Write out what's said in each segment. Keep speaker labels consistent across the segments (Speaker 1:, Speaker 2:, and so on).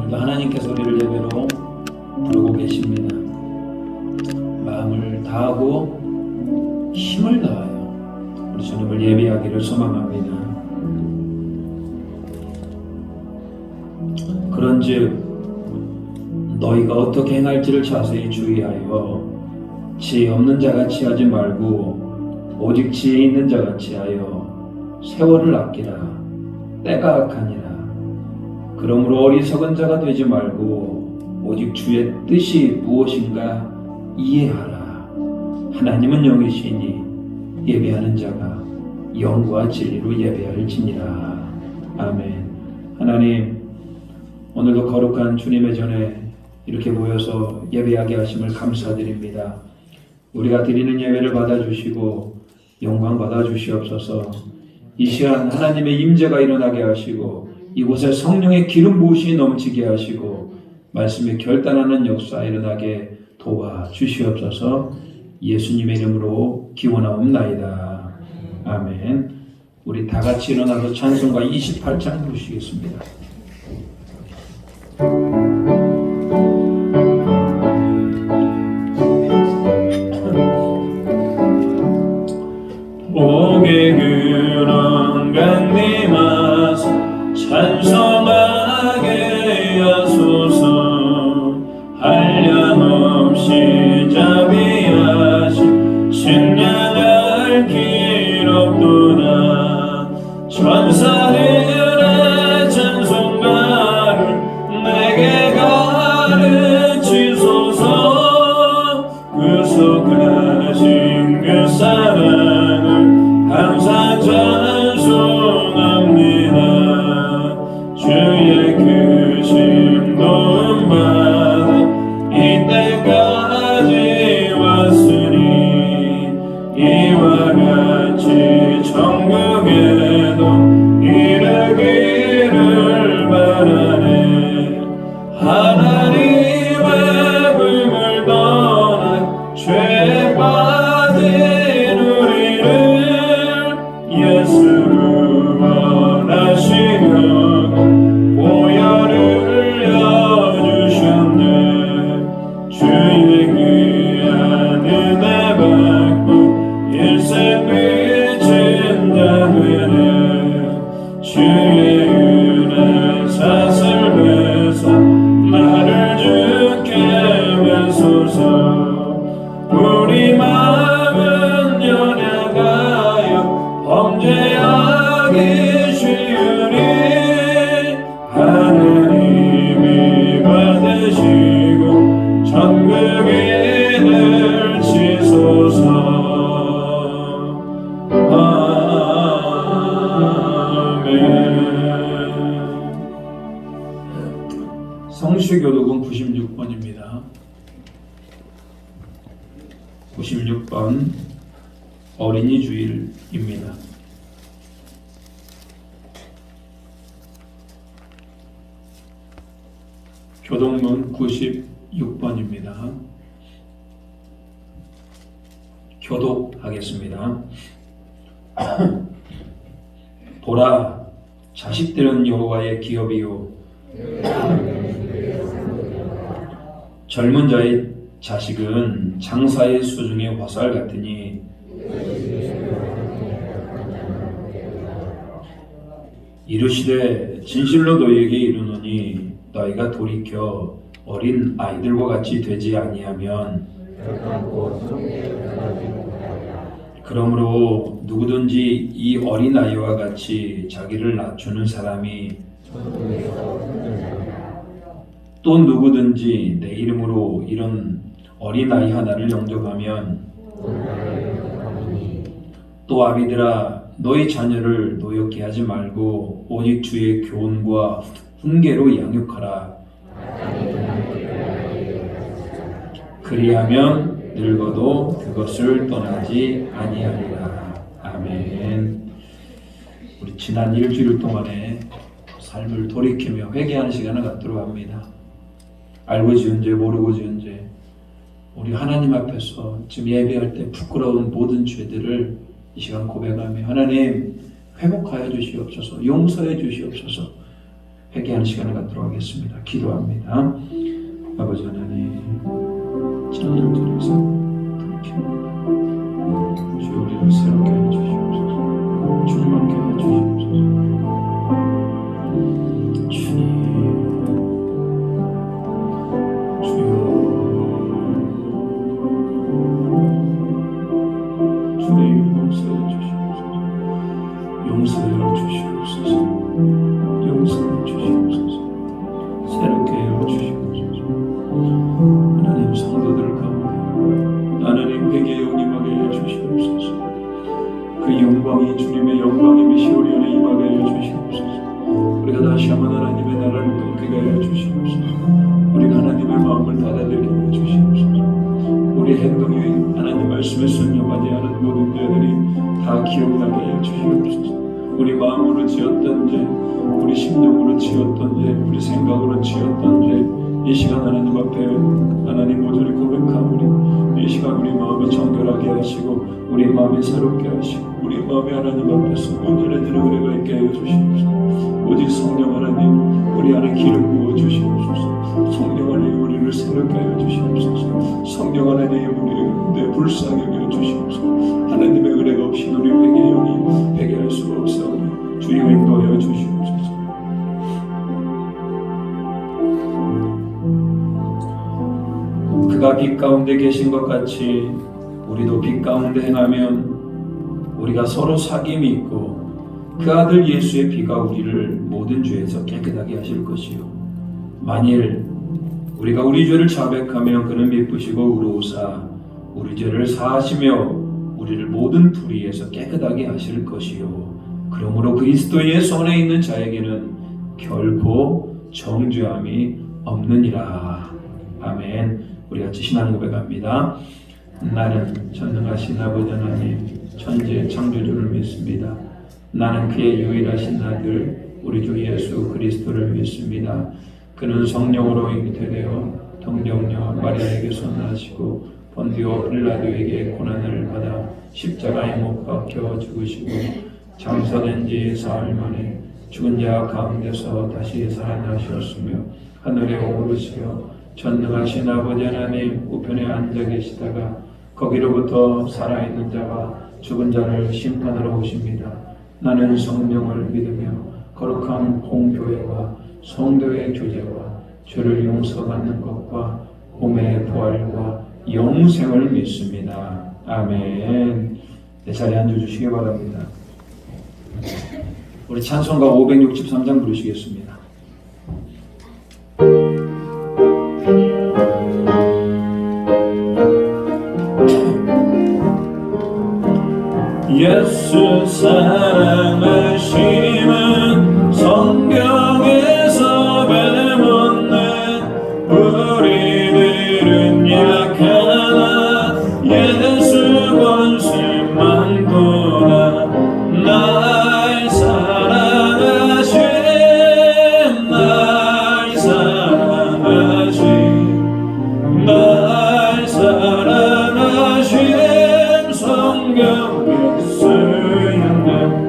Speaker 1: 오늘도 하나님께서 우리를 예배로 부르고 계십니다. 마음을 다하고 힘을 다하여 우리 주님을 예배하기를 소망합니다. 그런즉 너희가 어떻게 행할지를 자세히 주의하여 지혜 없는 자같이 하지 말고 오직 지혜 있는 자같이 하여 세월을 아끼라. 때가 악하니라. 그러므로 어리석은 자가 되지 말고 오직 주의 뜻이 무엇인가 이해하라. 하나님은 영이시니 예배하는 자가 영과 진리로 예배할지니라. 아멘. 하나님, 오늘도 거룩한 주님의 전에 이렇게 모여서 예배하게 하심을 감사드립니다. 우리가 드리는 예배를 받아주시고 영광 받아주시옵소서. 이 시간 하나님의 임재가 일어나게 하시고 이곳에 성령의 기름 부으심이 넘치게 하시고 말씀에 결단하는 역사 일어나게 도와주시옵소서. 예수님의 이름으로 기원하옵나이다. 아멘. 우리 다 같이 일어나서 찬송가 28장 부르시겠습니다.
Speaker 2: 복의 그런 강림하사 찬송하게 하소서. 한량없이 자비하신 신령할 기록도다. 천사들의 찬송가를 내게 가르치소서. 구속하신 그 사랑을 항상 찬송합니다. 주의 크신 도움받아 이때까지 왔으니 이와 같이 천국에도 이르기를 바라네. 하나님의 품을 떠나 죄 빠진 우리를 예수로 원하시려고 보혈을 흘려주셨네. 주의 귀한 은혜 받고 일생 비친 자 되네. 주의 은혜 사슬매서 나를 주께 뵈소서. 우리 마음은 연약하여 범죄하기 쉬우니 하나님이 받으시고 천국에 들치소서. 아멘.
Speaker 1: 성수교독은 96번입니다. 96번 어린이 주일입니다. 교독문 96번입니다. 교독하겠습니다. 보라, 자식들은 여호와의 기업이요 젊은 자의 자식은 장사의 수중의 화살 같으니 이르시되 진실로 너희에게 이르노니 너희가 돌이켜 어린 아이들과 같이 되지 아니하면 그러므로 누구든지 이 어린 아이와 같이 자기를 낮추는 사람이 또 누구든지 내 이름으로 이런 어린아이 하나를 영접하면 또 아비들아 너희 자녀를 노엽게 하지 말고 오직 주의 교훈과 훈계로 양육하라. 그리하면 늙어도 그것을 떠나지 아니하리라. 아멘. 우리 지난 일주일 동안에 삶을 돌이키며 회개하는 시간을 갖도록 합니다. 알고 지은 죄, 모르고 지은 죄, 우리 하나님 앞에서 지금 예배할 때 부끄러운 모든 죄들을 이 시간 고백하며 하나님 회복하여 주시옵소서, 용서해 주시옵소서. 회개하는 시간을 갖도록 하겠습니다. 기도합니다. 아버지 하나님, 찬양을 드려서 주 우리를 새롭게 해주시옵소서. 충만케 해주시옵소서. 주님, 주여, 주님 용서해 주시옵소서. 용서해 주시옵소서. 용서해 주시옵소서. 새롭게 하여 주시옵소서. 하나님, 성도들 가운데 하나님 회개의 영이 임하게 하여 주시옵소서. 그 영광이 주님의 영광임이시 우리 안에 임하게 하여 주시옵소서. 우리가 다시 한번 하나님의 나라를 꿈꾸게 하여 주시옵소서. 우리가 하나님의 마음을 받아들이게 하여 주시옵소서. 우리 행동이 하나님 말씀에 순종하지 않은 모든 죄들이 다 기억나게 하여 주시옵소서. 우리 마음으로 지었던 죄, 우리 심령으로 지었던 죄, 우리 생각으로 지었던 죄, 이 시간 하나님 앞에 하나님 모조리 고백하오니 이 시간 우리 마음을 정결하게 하시고 우리 마음을 새롭게 하시고 우리 마음이 하나님 앞에서 온전해지는 은혜가 있게 하여 주시옵소서. 오직 성령 하나님 우리 안에 기름 부어 주시옵소서. 성령 하나님 우리를 새롭게 하여 주시옵소서. 성령 하나님 우리의 불쌍히 여겨 주시옵소서. 하나님의 은혜가 없이 우리 회개의 영이 회개할 수가 없사오니 주여 인도하여 주시옵소서. 그가 빛 가운데 계신 것 같이 우리도 빛 가운데 행하면 우리가 서로 사귐이 있고 그 아들 예수의 피가 우리를 모든 죄에서 깨끗하게 하실 것이요 만일 우리가 우리 죄를 자백하면 그는 미쁘시고 의로우사 우리 죄를 사하시며 우리를 모든 불의에서 깨끗하게 하실 것이요 그러므로 그리스도 예수 안에 있는 자에게는 결코 정죄함이 없느니라. 아멘. 우리 같이 신앙 고백합니다. 나는 전능하신 아버지 하나님 천지의 창조주를 믿습니다. 나는 그의 유일하신 아들 우리 주 예수 그리스도를 믿습니다. 그는 성령으로 잉태되어 동정녀 마리아에게서 나시고 본디오 빌라도에게 고난을 받아 십자가에 못 박혀 죽으시고 장사된 지 사흘 만에 죽은 자 가운데서 다시 살아나셨으며 하늘에 오르시어 전능하신 아버지 하나님 우편에 앉아 계시다가 거기로부터 살아있는 자와 죽은 자를 심판하러 오십니다. 나는 성령을 믿으며 거룩한 공교회와 성도의 교제와 죄를 용서받는 것과 몸의 부활과 영생을 믿습니다. 아멘. 내 자리에 앉아주시기 바랍니다. 우리 찬송가 563장 부르시겠습니다.
Speaker 2: 예수 사랑하심은 성경에서 배웠네. 우리들은 약하나 예수 권세 많구나. 날 사랑하심 날 사랑하심 날 사랑하심 성경에 쓰였네.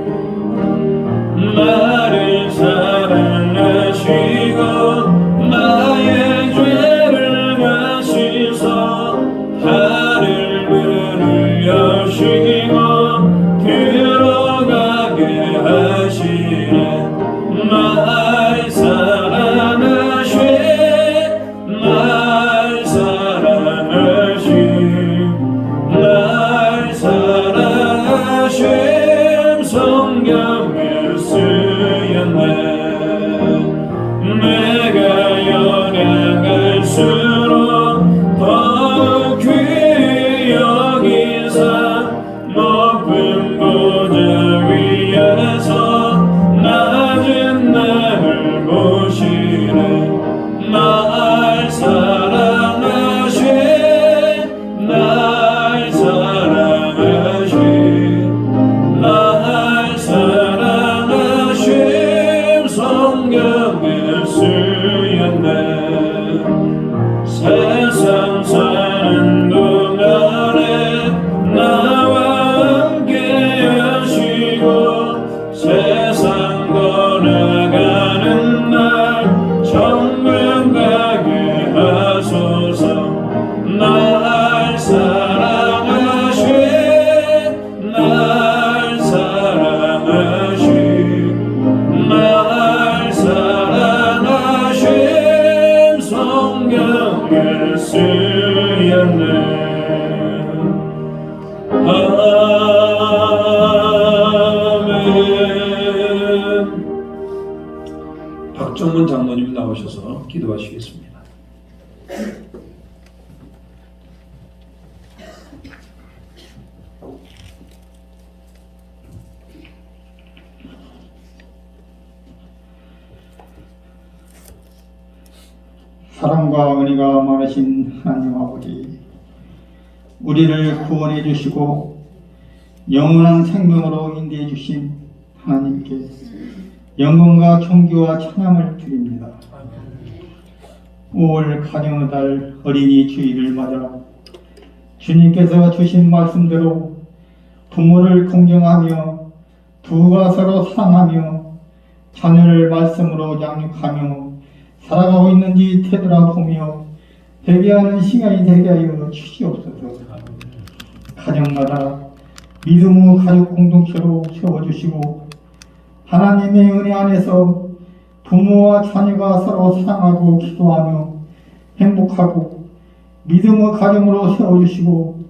Speaker 1: 나오셔서 기도하시겠습니다.
Speaker 3: 사랑과 은혜가 많으신 하나님 아버지, 우리를 구원해 주시고 영원한 생명으로 인도해 주신 하나님께 영광과 존귀와 찬양을 드립니다. 5월 가정의 달 어린이 주일을 맞아 주님께서 주신 말씀대로 부모를 공경하며 부부가 서로 사랑하며 자녀를 말씀으로 양육하며 살아가고 있는지 되돌아보며 회개하는 시간이 되게 하여 주시옵소서. 가정마다 믿음의 가족 공동체로 세워주시고 하나님의 은혜 안에서 부모와 자녀가 서로 사랑하고 기도하며 행복하고 믿음의 가정으로 세워주시고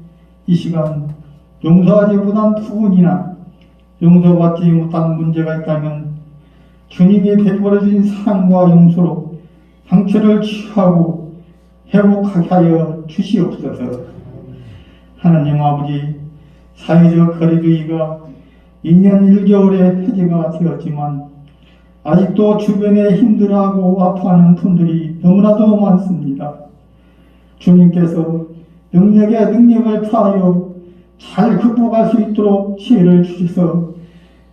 Speaker 3: 이 시간 용서하지 못한 부분이나 용서받지 못한 문제가 있다면 주님이 베풀어 주신 사랑과 용서로 상처를 치유하고 회복하게 하여 주시옵소서. 하나님 아버지, 사회적 거리두기가 2년 1개월의 해제가 되었지만 아직도 주변에 힘들어하고 아파하는 분들이 너무나도 많습니다. 주님께서 능력에 능력을 다하여 잘 극복할 수 있도록 지혜를 주셔서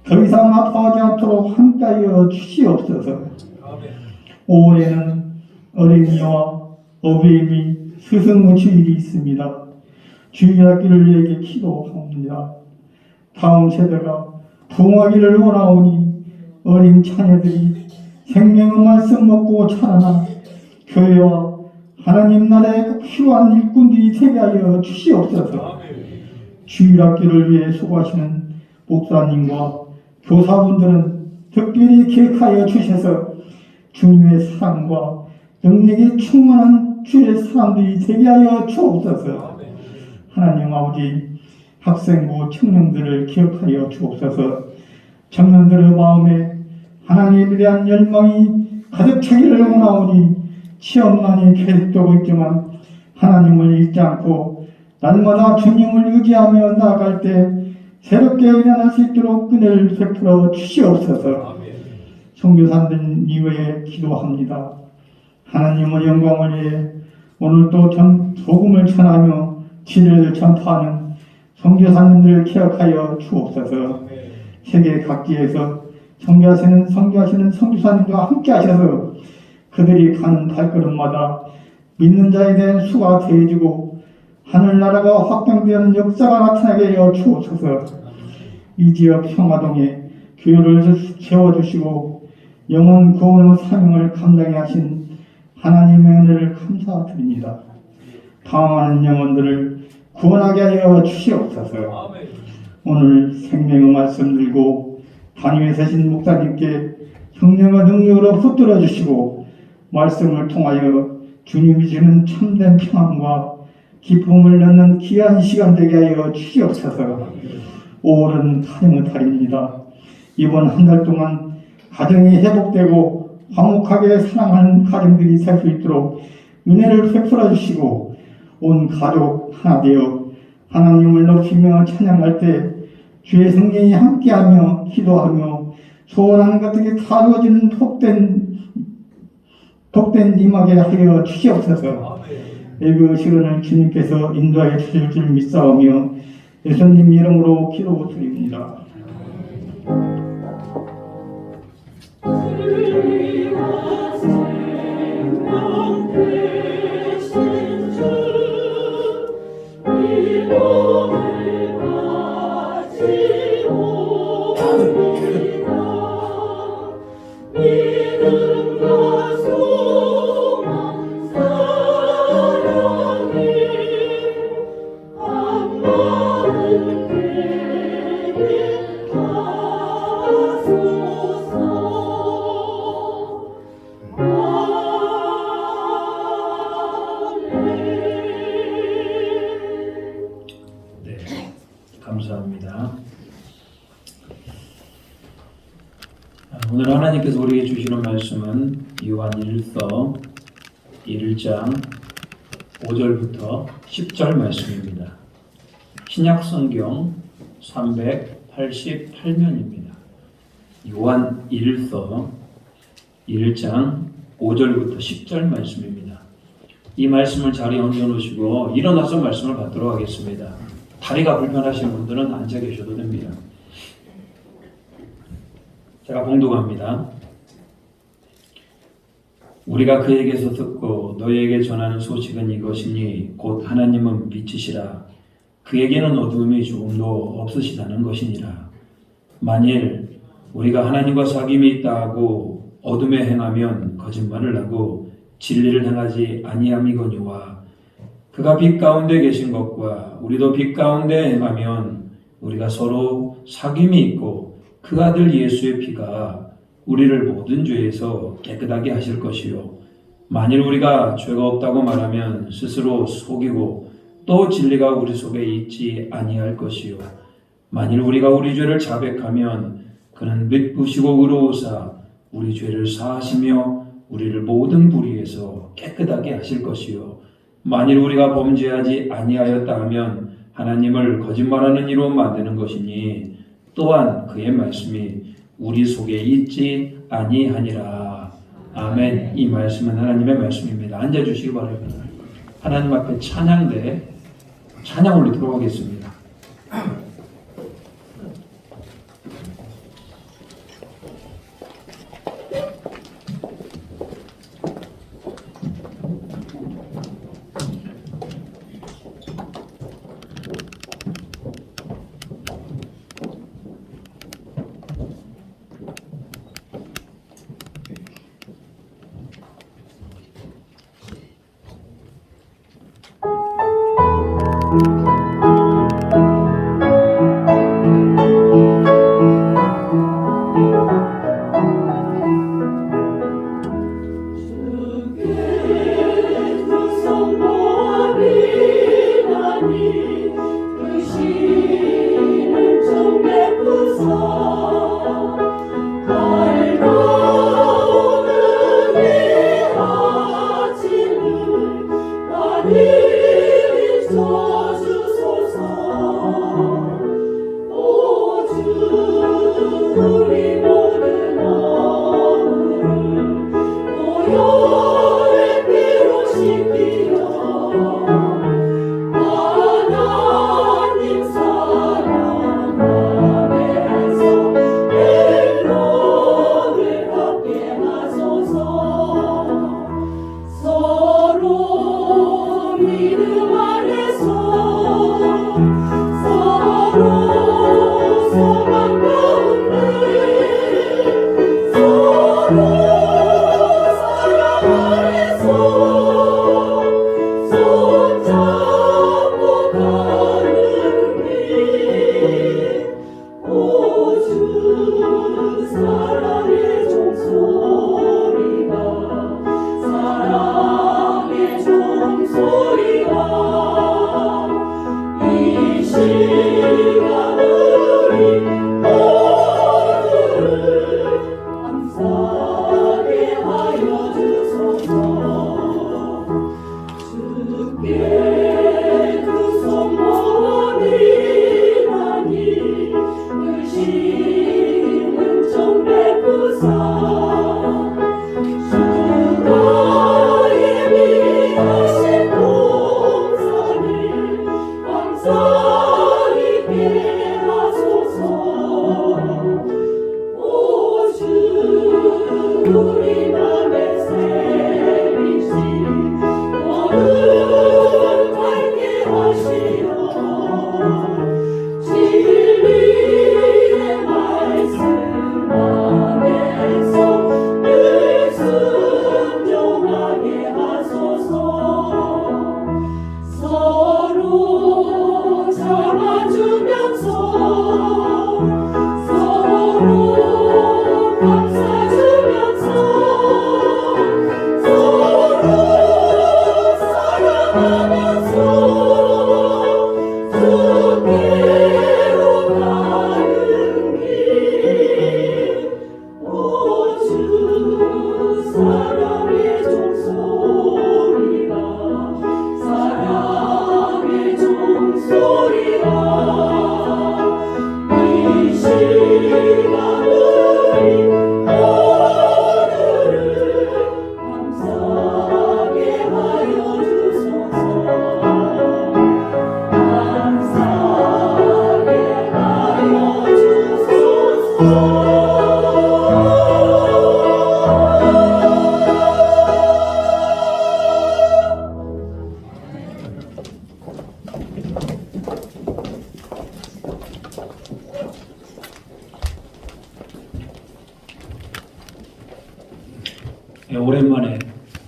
Speaker 3: 더 이상 아파하지 않도록 함께하여 주시옵소서. 5월에는 어린이와 어버이미 스승의 주일이 있습니다. 주일학기를 위해 기도합니다. 다음 세대가 부흥하기를 원하오니 어린 자녀들이 생명의 말씀 먹고 자라나 교회와 하나님 나라에 꼭 필요한 일꾼들이 되게 하여 주시옵소서. 주일학기를 위해 수고하시는 목사님과 교사분들은 특별히 기억하여 주셔서 주님의 사랑과 능력이 충만한 주의 사람들이 되게 하여 주옵소서. 하나님 아버지, 학생부 청년들을 기억하여 주옵소서. 청년들의 마음에 하나님에 대한 열망이 가득 차기를 원하오니 시험난이 계속되고 있지만 하나님을 잊지 않고 날마다 주님을 의지하며 나아갈 때 새롭게 일어날 수 있도록 은혜를 베풀어 주시옵소서. 선교사들 이외에 기도합니다. 하나님의 영광을 위해 오늘도 복음을 전하며 진리를 전파하는 선교사님들을 기억하여 주옵소서. 세계 각지에서 선교하시는 선교사님과 함께 하셔서 그들이 가는 발걸음마다 믿는 자에 대한 수가 더해지고 하늘나라가 확장되는 역사가 나타나게 하여 주옵소서. 이 지역 평화동에 교회를 세워주시고 영혼 구원의 사명을 감당해 하신 하나님의 은혜를 감사드립니다. 당황하는 영혼들을 구원하게 하여 주시옵소서. 오늘 생명의 말씀 들고 단임에 서신 목사님께 성령의 능력으로 붙들어 주시고 말씀을 통하여 주님이 주는 참된 평안과 기쁨을 넣는 귀한 시간 되게 하여 주시옵소서. 5월은 가정의 달입니다. 이번 한 달 동안 가정이 회복되고 화목하게 사랑하는 가정들이 살 수 있도록 은혜를 베풀어 주시고 온 가족 하나 되어 하나님을 높이며 찬양할 때 주의 성령이 함께하며 기도하며 소원하는 것들이 다 이루어지는 복된 임하게 하여 주시옵소서. 그 시간을 주님께서 인도하여 주실 줄 믿사오며 예수님 이름으로 기도드립니다.
Speaker 1: 감사합니다. 오늘 하나님께서 우리에게 주시는 말씀은 요한일서 1장 5절부터 10절 말씀입니다. 신약성경 388면입니다. 요한일서 1장 5절부터 10절 말씀입니다. 이 말씀을 자리에 얹어놓으시고 일어나서 말씀을 받도록 하겠습니다. 다리가 불편하신 분들은 앉아 계셔도 됩니다. 제가 봉독합니다. 우리가 그에게서 듣고 너희에게 전하는 소식은 이것이니 곧 하나님은 빛이시라. 그에게는 어둠이 조금도 없으시다는 것이니라. 만일 우리가 하나님과 사귐이 있다 하고 어둠에 행하면 거짓말을 하고 진리를 행하지 아니함이거니와 그가 빛 가운데 계신 것과 우리도 빛 가운데 행하면 우리가 서로 사귐이 있고 그 아들 예수의 피가 우리를 모든 죄에서 깨끗하게 하실 것이요 만일 우리가 죄가 없다고 말하면 스스로 속이고 또 진리가 우리 속에 있지 아니할 것이요 만일 우리가 우리 죄를 자백하면 그는 믿으시고 의로우사 우리 죄를 사하시며 우리를 모든 불의에서 깨끗하게 하실 것이요 만일 우리가 범죄하지 아니하였다 하면 하나님을 거짓말하는 이로 만드는 것이니 또한 그의 말씀이 우리 속에 있지 아니하니라. 아멘. 이 말씀은 하나님의 말씀입니다. 앉아주시기 바랍니다. 하나님 앞에 찬양 올리도록 하겠습니다.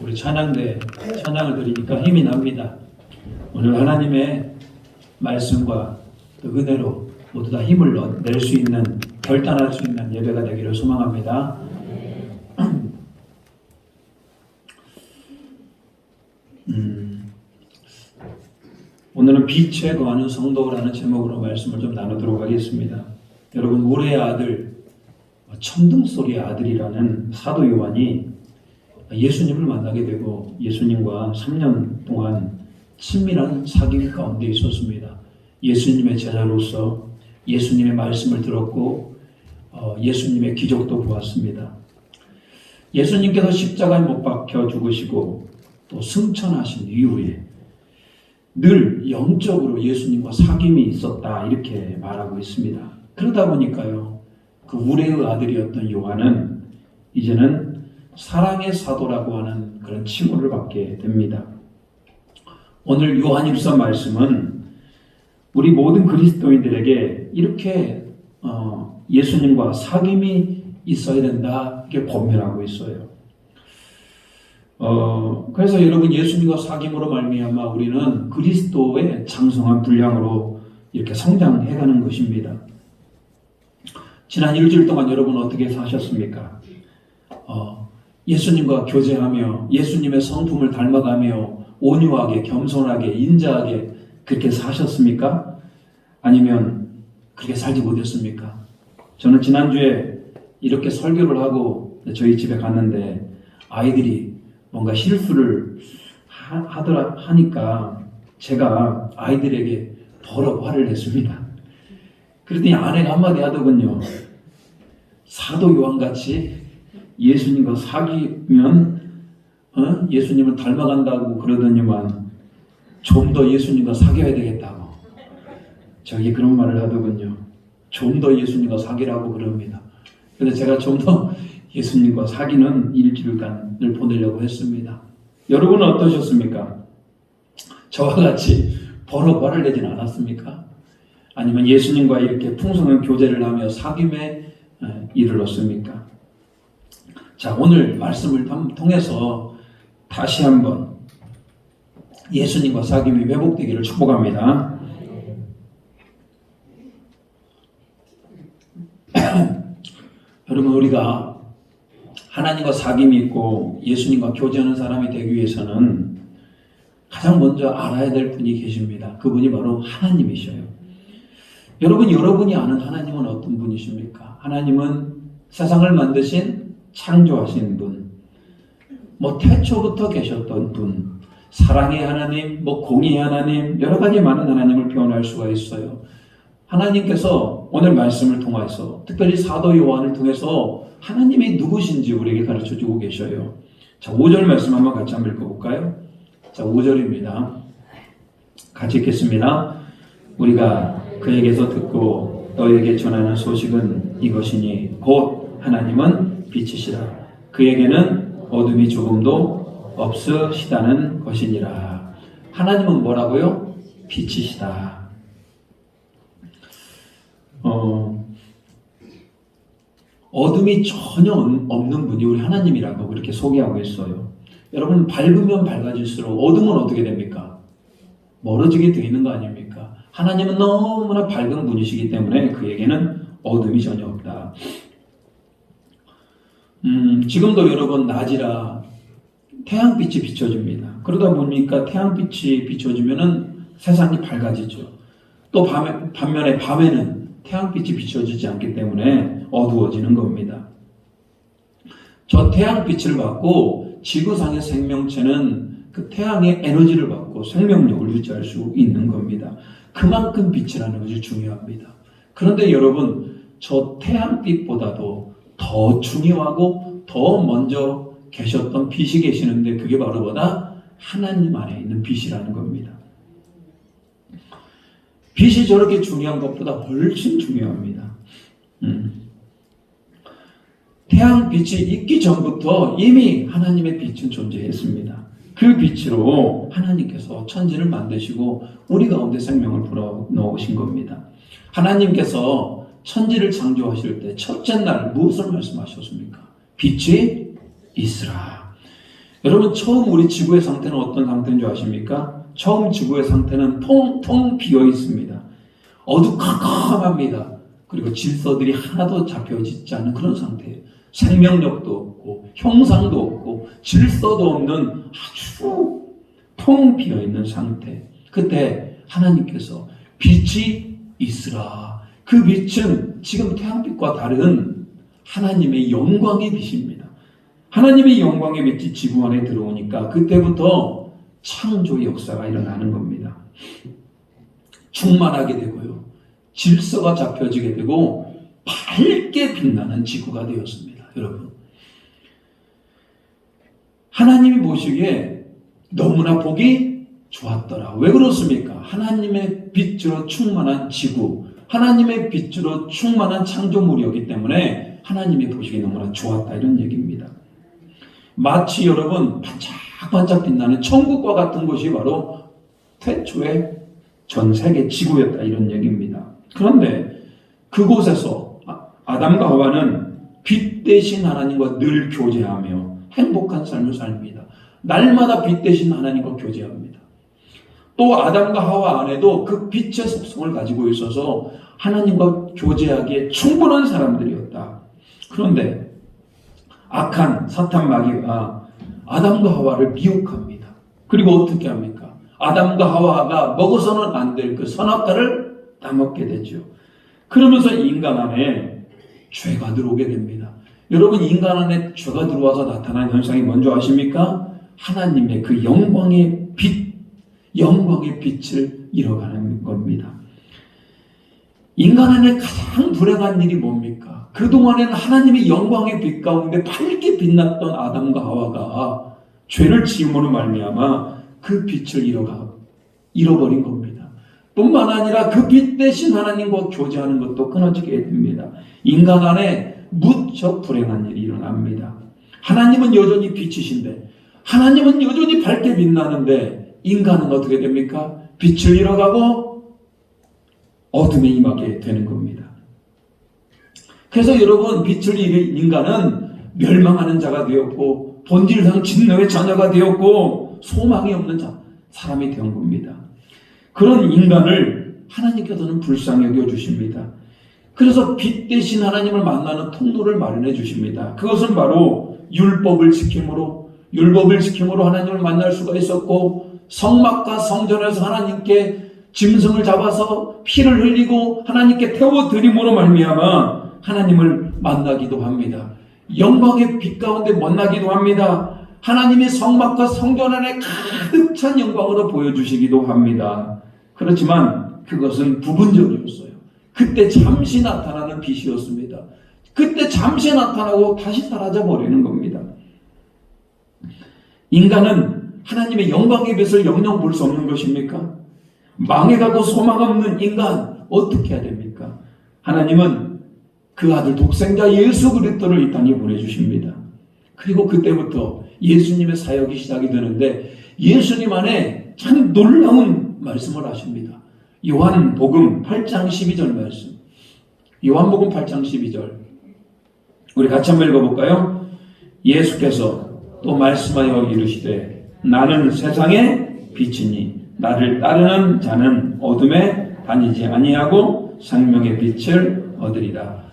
Speaker 1: 우리 찬양대 찬양을 드리니까 힘이 납니다. 오늘 하나님의 말씀과 또 은혜로 모두 다 힘을 낼 수 있는, 결단할 수 있는 예배가 되기를 소망합니다. 오늘은 빛에 거하는 성도라는 제목으로 말씀을 좀 나누도록 하겠습니다. 여러분, 우레의 아들, 천둥소리의 아들이라는 사도 요한이 예수님을 만나게 되고 예수님과 3년 동안 친밀한 사귐 가운데 있었습니다. 예수님의 제자로서 예수님의 말씀을 들었고 예수님의 기적도 보았습니다. 예수님께서 십자가에 못 박혀 죽으시고 또 승천하신 이후에 늘 영적으로 예수님과 사귐이 있었다, 이렇게 말하고 있습니다. 그러다 보니까요, 그 우레의 아들이었던 요한은 이제는 사랑의 사도라고 하는 그런 칭호를 받게 됩니다. 오늘 요한일서 말씀은 우리 모든 그리스도인들에게 이렇게 예수님과 사귐이 있어야 된다, 이렇게 권면하고 있어요. 그래서 여러분, 예수님과 사귐으로 말미암아 우리는 그리스도의 장성한 분량으로 이렇게 성장해가는 것입니다. 지난 일주일 동안 여러분 어떻게 사셨습니까? 예수님과 교제하며 예수님의 성품을 닮아가며 온유하게, 겸손하게, 인자하게 그렇게 사셨습니까? 아니면 그렇게 살지 못했습니까? 저는 지난주에 이렇게 설교를 하고 저희 집에 갔는데 아이들이 뭔가 실수를 하니까 제가 아이들에게 버럭 화를 냈습니다. 그랬더니 아내가 한마디 하더군요. 사도 요한같이 예수님과 사귀면 예수님을 닮아간다고 그러더니만 좀 더 예수님과 사귀어야 되겠다고 저기 그런 말을 하더군요. 좀 더 예수님과 사귀라고 그럽니다. 그래서 제가 좀 더 예수님과 사귀는 일주일간을 보내려고 했습니다. 여러분은 어떠셨습니까? 저와 같이 버럭 화를 내진 않았습니까? 아니면 예수님과 이렇게 풍성한 교제를 하며 사귐에 이르렀습니까? 자, 오늘 말씀을 통해서 다시 한번 예수님과 사귐이 회복되기를 축복합니다. 여러분, 우리가 하나님과 사귐이 있고 예수님과 교제하는 사람이 되기 위해서는 가장 먼저 알아야 될 분이 계십니다. 그분이 바로 하나님이셔요. 여러분이 아는 하나님은 어떤 분이십니까? 하나님은 세상을 만드신 창조하신 분, 태초부터 계셨던 분, 사랑의 하나님, 공의의 하나님, 여러 가지 많은 하나님을 표현할 수가 있어요. 하나님께서 오늘 말씀을 통해서, 특별히 사도 요한을 통해서 하나님이 누구신지 우리에게 가르쳐주고 계셔요. 자, 5절 말씀 한번 같이 한번 읽어볼까요? 자, 5절입니다. 같이 읽겠습니다. 우리가 그에게서 듣고 너에게 전하는 소식은 이것이니 곧 하나님은 빛이시라. 그에게는 어둠이 조금도 없으시다는 것이니라. 하나님은 뭐라고요? 빛이시다. 어둠이 전혀 없는 분이 우리 하나님이라고 그렇게 소개하고 있어요. 여러분, 밝으면 밝아질수록 어둠은 어떻게 됩니까? 멀어지게 되어 있는 거 아닙니까? 하나님은 너무나 밝은 분이시기 때문에 그에게는 어둠이 전혀 없다. 지금도 여러분, 낮이라 태양빛이 비춰집니다. 그러다 보니까 태양빛이 비춰지면은 세상이 밝아지죠. 또 반면에 밤에는 태양빛이 비춰지지 않기 때문에 어두워지는 겁니다. 저 태양빛을 받고 지구상의 생명체는 그 태양의 에너지를 받고 생명력을 유지할 수 있는 겁니다. 그만큼 빛이라는 것이 중요합니다. 그런데 여러분, 저 태양빛보다도 더 중요하고 더 먼저 계셨던 빛이 계시는데 그게 바로 뭐다? 하나님 안에 있는 빛이라는 겁니다. 빛이 저렇게 중요한 것보다 훨씬 중요합니다. 태양빛이 있기 전부터 이미 하나님의 빛은 존재했습니다. 그 빛으로 하나님께서 천지를 만드시고 우리 가운데 생명을 불어넣으신 겁니다. 하나님께서 천지를 창조하실 때 첫째 날 무엇을 말씀하셨습니까? 빛이 있으라. 여러분, 처음 우리 지구의 상태는 어떤 상태인 줄 아십니까? 처음 지구의 상태는 텅텅 비어 있습니다. 어두컴컴합니다. 그리고 질서들이 하나도 잡혀지지 않은 그런 상태예요. 생명력도 없고 형상도 없고 질서도 없는 아주 텅 비어 있는 상태. 그때 하나님께서 빛이 있으라. 그 빛은 지금 태양빛과 다른 하나님의 영광의 빛입니다. 하나님의 영광의 빛이 지구 안에 들어오니까 그때부터 창조의 역사가 일어나는 겁니다. 충만하게 되고요. 질서가 잡혀지게 되고 밝게 빛나는 지구가 되었습니다. 여러분, 하나님이 보시기에 너무나 보기 좋았더라. 왜 그렇습니까? 하나님의 빛으로 충만한 지구, 하나님의 빛으로 충만한 창조물이었기 때문에 하나님이 보시기에 너무나 좋았다, 이런 얘기입니다. 마치 여러분 반짝반짝 빛나는 천국과 같은 곳이 바로 태초의 전 세계 지구였다, 이런 얘기입니다. 그런데 그곳에서 아담과 하와는 빛 대신 하나님과 늘 교제하며 행복한 삶을 삽니다. 날마다 빛 대신 하나님과 교제합니다. 또 아담과 하와 안에도 그 빛의 속성을 가지고 있어서 하나님과 교제하기에 충분한 사람들이었다. 그런데 악한 사탄 마귀가 아담과 하와를 미혹합니다. 그리고 어떻게 합니까? 아담과 하와가 먹어서는 안 될 그 선악과를 따먹게 되죠. 그러면서 인간 안에 죄가 들어오게 됩니다. 여러분, 인간 안에 죄가 들어와서 나타나는 현상이 뭔지 아십니까? 하나님의 그 영광의 빛, 영광의 빛을 잃어가는 겁니다. 인간 안에 가장 불행한 일이 뭡니까? 그동안에는 하나님의 영광의 빛 가운데 밝게 빛났던 아담과 하와가 죄를 지음으로 말미암아 그 빛을 잃어버린 겁니다. 뿐만 아니라 그 빛 대신 하나님과 교제하는 것도 끊어지게 됩니다. 인간 안에 무척 불행한 일이 일어납니다. 하나님은 여전히 빛이신데, 하나님은 여전히 밝게 빛나는데 인간은 어떻게 됩니까? 빛을 잃어가고 어둠에 임하게 되는 겁니다. 그래서 여러분, 빛을 잃은 인간은 멸망하는 자가 되었고 본질상 진노의 자녀가 되었고 소망이 없는 사람이 된 겁니다. 그런 인간을 하나님께서는 불쌍히 여겨주십니다. 그래서 빛 대신 하나님을 만나는 통로를 마련해 주십니다. 그것은 바로 율법을 지킴으로 하나님을 만날 수가 있었고, 성막과 성전에서 하나님께 짐승을 잡아서 피를 흘리고 하나님께 태워드림으로 말미암아 하나님을 만나기도 합니다. 영광의 빛 가운데 만나기도 합니다. 하나님의 성막과 성전 안에 가득 찬 영광으로 보여주시기도 합니다. 그렇지만 그것은 부분적이었어요. 그때 잠시 나타나는 빛이었습니다. 그때 잠시 나타나고 다시 사라져버리는 겁니다. 인간은 하나님의 영광의 빛을 영영 볼 수 없는 것입니까? 망해가고 소망 없는 인간 어떻게 해야 됩니까? 하나님은 그 아들 독생자 예수 그리스도를 이 땅에 보내주십니다. 그리고 그때부터 예수님의 사역이 시작이 되는데 예수님 안에 참 놀라운 말씀을 하십니다. 요한복음 8장 12절 말씀. 요한복음 8장 12절. 우리 같이 한번 읽어볼까요? 예수께서 또 말씀하여 이르시되 나는 세상의 빛이니 나를 따르는 자는 어둠에 다니지 아니하고 생명의 빛을 얻으리라.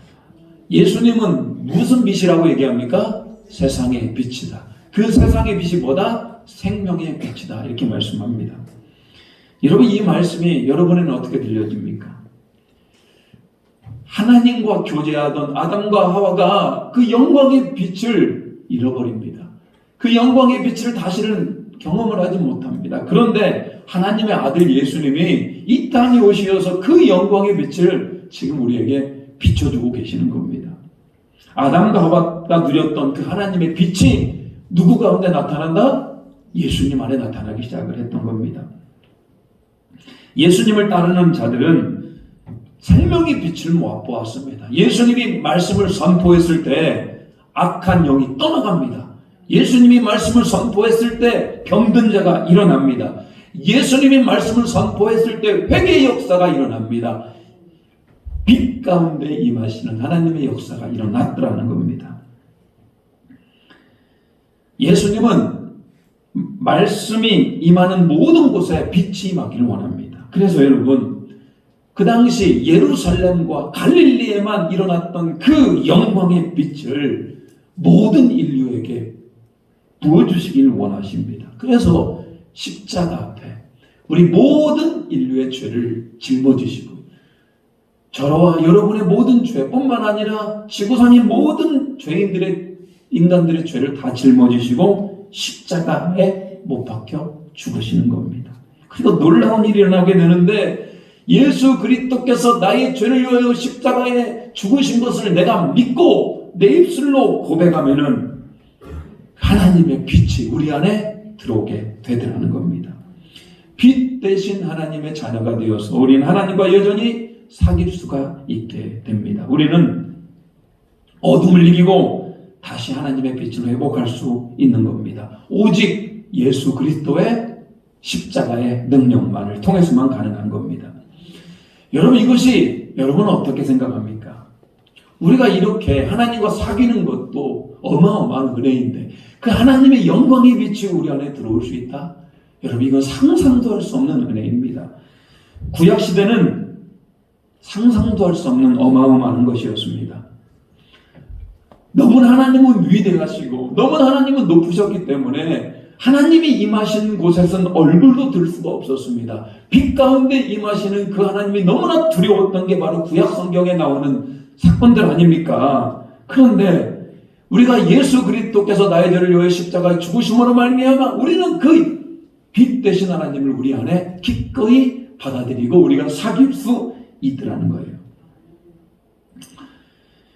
Speaker 1: 예수님은 무슨 빛이라고 얘기합니까? 세상의 빛이다. 그 세상의 빛이 뭐다? 생명의 빛이다. 이렇게 말씀합니다. 여러분, 이 말씀이 여러분에는 어떻게 들려집니까? 하나님과 교제하던 아담과 하와가 그 영광의 빛을 잃어버립니다. 그 영광의 빛을 다시는 경험을 하지 못합니다. 그런데 하나님의 아들 예수님이 이 땅에 오셔서 그 영광의 빛을 지금 우리에게 비춰주고 계시는 겁니다. 아담과 하와가 누렸던 그 하나님의 빛이 누구 가운데 나타난다? 예수님 안에 나타나기 시작을 했던 겁니다. 예수님을 따르는 자들은 생명의 빛을 보았습니다. 예수님이 말씀을 선포했을 때 악한 영이 떠나갑니다. 예수님이 말씀을 선포했을 때 병든 자가 일어납니다. 예수님이 말씀을 선포했을 때 회개의 역사가 일어납니다. 빛 가운데 임하시는 하나님의 역사가 일어났더라는 겁니다. 예수님은 말씀이 임하는 모든 곳에 빛이 임하기를 원합니다. 그래서 여러분, 그 당시 예루살렘과 갈릴리에만 일어났던 그 영광의 빛을 모든 인류에게 부어주시길 원하십니다. 그래서 십자가 앞에 우리 모든 인류의 죄를 짊어지시고 저와 여러분의 모든 죄뿐만 아니라 지구상의 모든 인간들의 죄를 다 짊어지시고 십자가에 못 박혀 죽으시는 겁니다. 그리고 놀라운 일이 일어나게 되는데 예수 그리스도께서 나의 죄를 위하여 십자가에 죽으신 것을 내가 믿고 내 입술로 고백하면은 하나님의 빛이 우리 안에 들어오게 되더라는 겁니다. 빛 대신 하나님의 자녀가 되어서 우리는 하나님과 여전히 사귈 수가 있게 됩니다. 우리는 어둠을 이기고 다시 하나님의 빛을 회복할 수 있는 겁니다. 오직 예수 그리스도의 십자가의 능력만을 통해서만 가능한 겁니다. 여러분, 이것이 여러분은 어떻게 생각합니까? 우리가 이렇게 하나님과 사귀는 것도 어마어마한 은혜인데 그 하나님의 영광의 빛이 우리 안에 들어올 수 있다? 여러분, 이건 상상도 할 수 없는 은혜입니다. 구약시대는 상상도 할 수 없는 어마어마한 것이었습니다. 너무나 하나님은 위대하시고 너무나 하나님은 높으셨기 때문에 하나님이 임하신 곳에서는 얼굴도 들 수가 없었습니다. 빛 가운데 임하시는 그 하나님이 너무나 두려웠던 게 바로 구약 성경에 나오는 사건들 아닙니까? 그런데 우리가 예수 그리스도께서 나의 죄를 위하여 십자가에 죽으심으로 말미암아 우리는 그 빛 대신 하나님을 우리 안에 기꺼이 받아들이고 우리가 사귈 수 있더라는 거예요.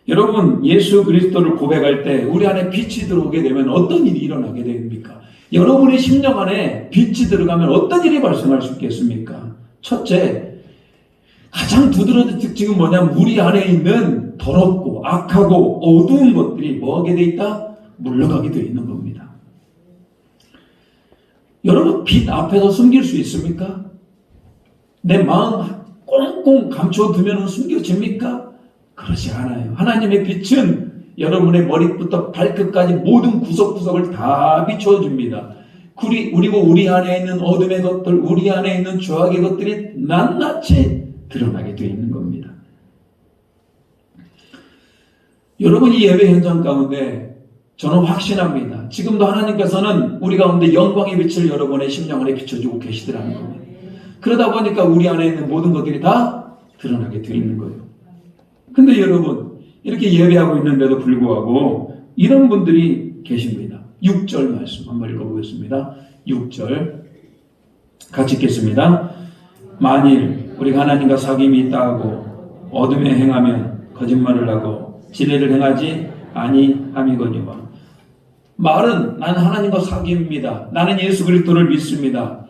Speaker 1: 여러분, 예수 그리스도를 고백할 때 우리 안에 빛이 들어오게 되면 어떤 일이 일어나게 됩니까? 여러분의 심령 안에 빛이 들어가면 어떤 일이 발생할 수 있겠습니까? 첫째, 가장 두드러진 특징은 뭐냐면 우리 안에 있는 더럽고 악하고 어두운 것들이 뭐하게 돼 있다? 물러가게 돼 있는 겁니다. 여러분, 빛 앞에서 숨길 수 있습니까? 내 마음 꽁꽁 감춰두면 숨겨집니까? 그렇지 않아요. 하나님의 빛은 여러분의 머리부터 발끝까지 모든 구석구석을 다 비춰줍니다. 그리고 우리 안에 있는 어둠의 것들, 우리 안에 있는 죄악의 것들이 낱낱이 드러나게 되어 있는 겁니다. 여러분, 이 예배 현장 가운데 저는 확신합니다. 지금도 하나님께서는 우리 가운데 영광의 빛을 여러분의 심령 안에 비춰주고 계시더라는 겁니다. 그러다 보니까 우리 안에 있는 모든 것들이 다 드러나게 되어 있는 거예요. 근데 여러분, 이렇게 예배하고 있는데도 불구하고 이런 분들이 계십니다. 6절 말씀 한번 읽어보겠습니다. 6절 같이 읽겠습니다. 만일 우리가 하나님과 사귐이 있다 하고 어둠에 행하면 거짓말을 하고 진리를 행하지 아니함이거니와. 말은 나는 하나님과 사귐입니다. 나는 예수 그리스도를 믿습니다.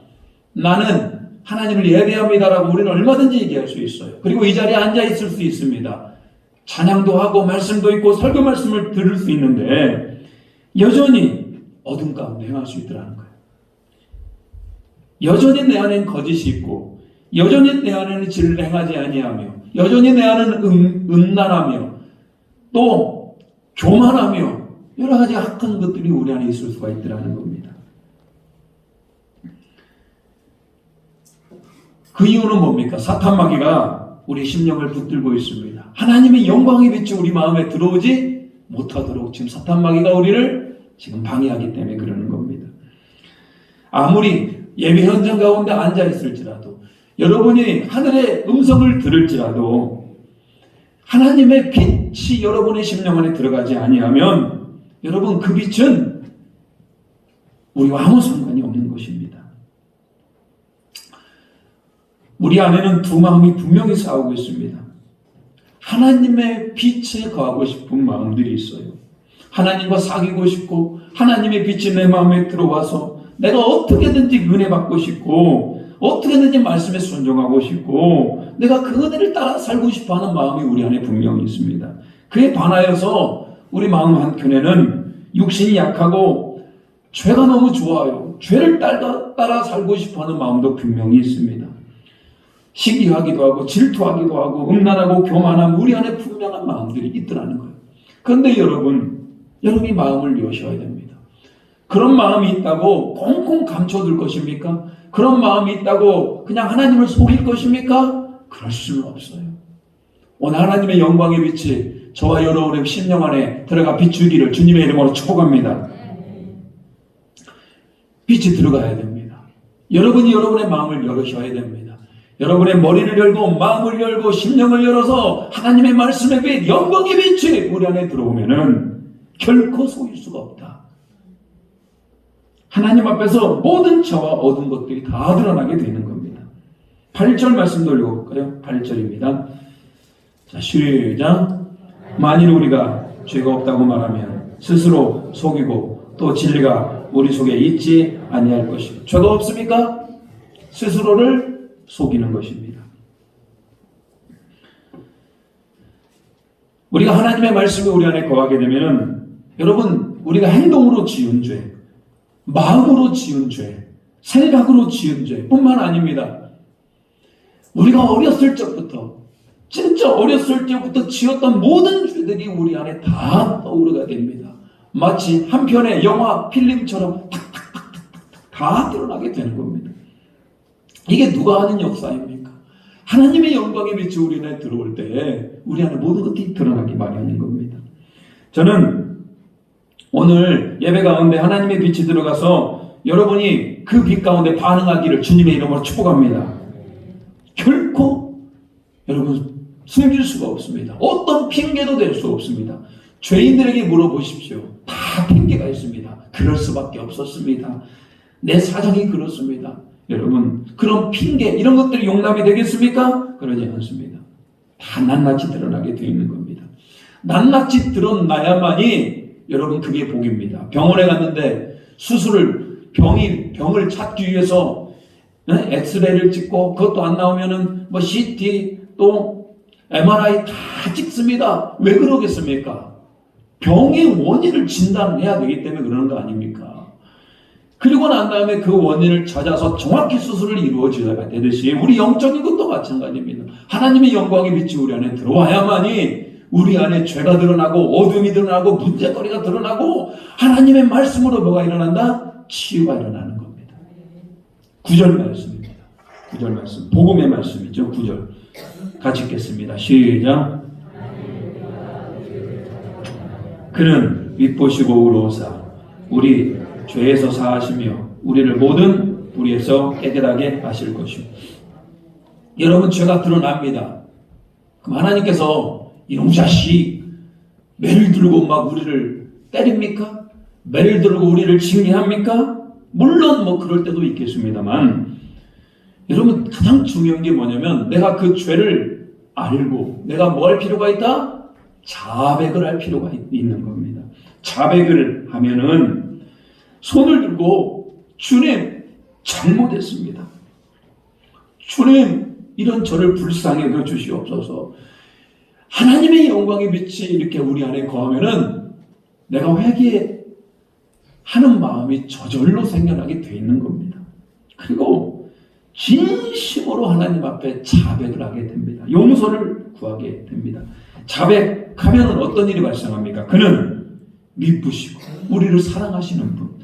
Speaker 1: 나는 하나님을 예배합니다라고 우리는 얼마든지 얘기할 수 있어요. 그리고 이 자리에 앉아 있을 수 있습니다. 찬양도 하고 말씀도 있고 설교 말씀을 들을 수 있는데 여전히 어둠 가운데 행할 수 있더라는 거예요. 여전히 내 안에는 거짓이 있고 여전히 내 안에는 진리를 행하지 아니하며 여전히 내 안에는 음란하며 또 교만하며 여러 가지 악한 것들이 우리 안에 있을 수가 있더라는 겁니다. 그 이유는 뭡니까? 사탄 마귀가 우리 심령을 붙들고 있습니다. 하나님의 영광의 빛이 우리 마음에 들어오지 못하도록 지금 사탄 마귀가 우리를 지금 방해하기 때문에 그러는 겁니다. 아무리 예배 현장 가운데 앉아 있을지라도 여러분이 하늘의 음성을 들을지라도 하나님의 빛이 여러분의 심령 안에 들어가지 아니하면 여러분 그 빛은 우리와 아무 상관이 없는 것입니다. 우리 안에는 두 마음이 분명히 싸우고 있습니다. 하나님의 빛에 거하고 싶은 마음들이 있어요. 하나님과 사귀고 싶고 하나님의 빛이 내 마음에 들어와서 내가 어떻게든지 은혜 받고 싶고 어떻게든지 말씀에 순종하고 싶고 내가 그 은혜를 따라 살고 싶어하는 마음이 우리 안에 분명히 있습니다. 그에 반하여서 우리 마음 한켠에는 육신이 약하고 죄가 너무 좋아요. 죄를 따라 살고 싶어하는 마음도 분명히 있습니다. 시기하기도 하고 질투하기도 하고 음란하고 교만한 우리 안에 분명한 마음들이 있더라는 거예요. 그런데 여러분이 마음을 여셔야 됩니다. 그런 마음이 있다고 꽁꽁 감춰둘 것입니까? 그런 마음이 있다고 그냥 하나님을 속일 것입니까? 그럴 수는 없어요. 오늘 하나님의 영광의 빛이 저와 여러분의 심령 안에 들어가 비추기를 주님의 이름으로 축복합니다. 빛이 들어가야 됩니다. 여러분이 여러분의 마음을 열으셔야 됩니다. 여러분의 머리를 열고 마음을 열고 심령을 열어서 하나님의 말씀의 빛, 영광의 빛이 우리 안에 들어오면은 결코 속일 수가 없다. 하나님 앞에서 모든 저와 얻은 것들이 다 드러나게 되는 겁니다. 8절 말씀 돌려볼까요? 8절입니다. 자, 시작. 만일 우리가 죄가 없다고 말하면 스스로 속이고 또 진리가 우리 속에 있지 아니할 것이요. 죄가 없습니까? 스스로를 속이는 것입니다. 우리가 하나님의 말씀이 우리 안에 거하게 되면은 여러분, 우리가 행동으로 지은 죄, 마음으로 지은 죄, 생각으로 지은 죄 뿐만 아닙니다. 우리가 어렸을 적부터, 진짜 어렸을 때부터 지었던 모든 죄들이 우리 안에 다 떠오르게 됩니다. 마치 한 편의 영화 필름처럼 탁탁탁탁탁 다 드러나게 되는 겁니다. 이게 누가 하는 역사입니까? 하나님의 영광의 빛이 우리 안에 들어올 때 우리 안에 모든 것들이 드러나기 마련인 겁니다. 저는 오늘 예배 가운데 하나님의 빛이 들어가서 여러분이 그 빛 가운데 반응하기를 주님의 이름으로 축복합니다. 결코 여러분 숨길 수가 없습니다. 어떤 핑계도 될 수 없습니다. 죄인들에게 물어보십시오. 다 핑계가 있습니다. 그럴 수밖에 없었습니다. 내 사정이 그렇습니다. 여러분, 그런 핑계 이런 것들이 용납이 되겠습니까? 그러지 않습니다. 다 낱낱이 드러나게 되어 있는 겁니다. 낱낱이 드러나야만이 여러분 그게 복입니다. 병원에 갔는데 병을 찾기 위해서 엑스레이를 찍고 그것도 안 나오면은 뭐 CT 또 MRI 다 찍습니다. 왜 그러겠습니까? 병의 원인을 진단해야 되기 때문에 그러는 거 아닙니까? 그리고 난 다음에 그 원인을 찾아서 정확히 수술을 이루어져야 되듯이 우리 영적인 것도 마찬가지입니다. 하나님의 영광의 빛이 우리 안에 들어와야만이 우리 안에 죄가 드러나고 어둠이 드러나고 문제거리가 드러나고 하나님의 말씀으로 뭐가 일어난다? 치유가 일어나는 겁니다. 9절 말씀입니다. 9절 말씀, 복음의 말씀이죠. 9절 같이 읽겠습니다. 시작. 그는 윗보시고 우러오사 우리 죄에서 사하시며 우리를 모든 불의에서 깨끗하게 하실 것이요. 여러분, 죄가 드러납니다. 그럼 하나님께서 이놈 자식 매를 들고 막 우리를 때립니까? 매를 들고 우리를 징계합니까? 물론 뭐 그럴 때도 있겠습니다만 여러분, 가장 중요한 게 뭐냐면 내가 그 죄를 알고 내가 뭐 할 필요가 있다? 자백을 할 필요가 있는 겁니다. 자백을 하면은 손을 들고 주님 잘못했습니다. 주님 이런 저를 불쌍히 여겨 주시옵소서. 하나님의 영광의 빛이 이렇게 우리 안에 거하면은 내가 회개하는 마음이 저절로 생겨나게 돼 있는 겁니다. 그리고 진심으로 하나님 앞에 자백을 하게 됩니다. 용서를 구하게 됩니다. 자백하면 어떤 일이 발생합니까? 그는 미쁘시고 우리를 사랑하시는 분,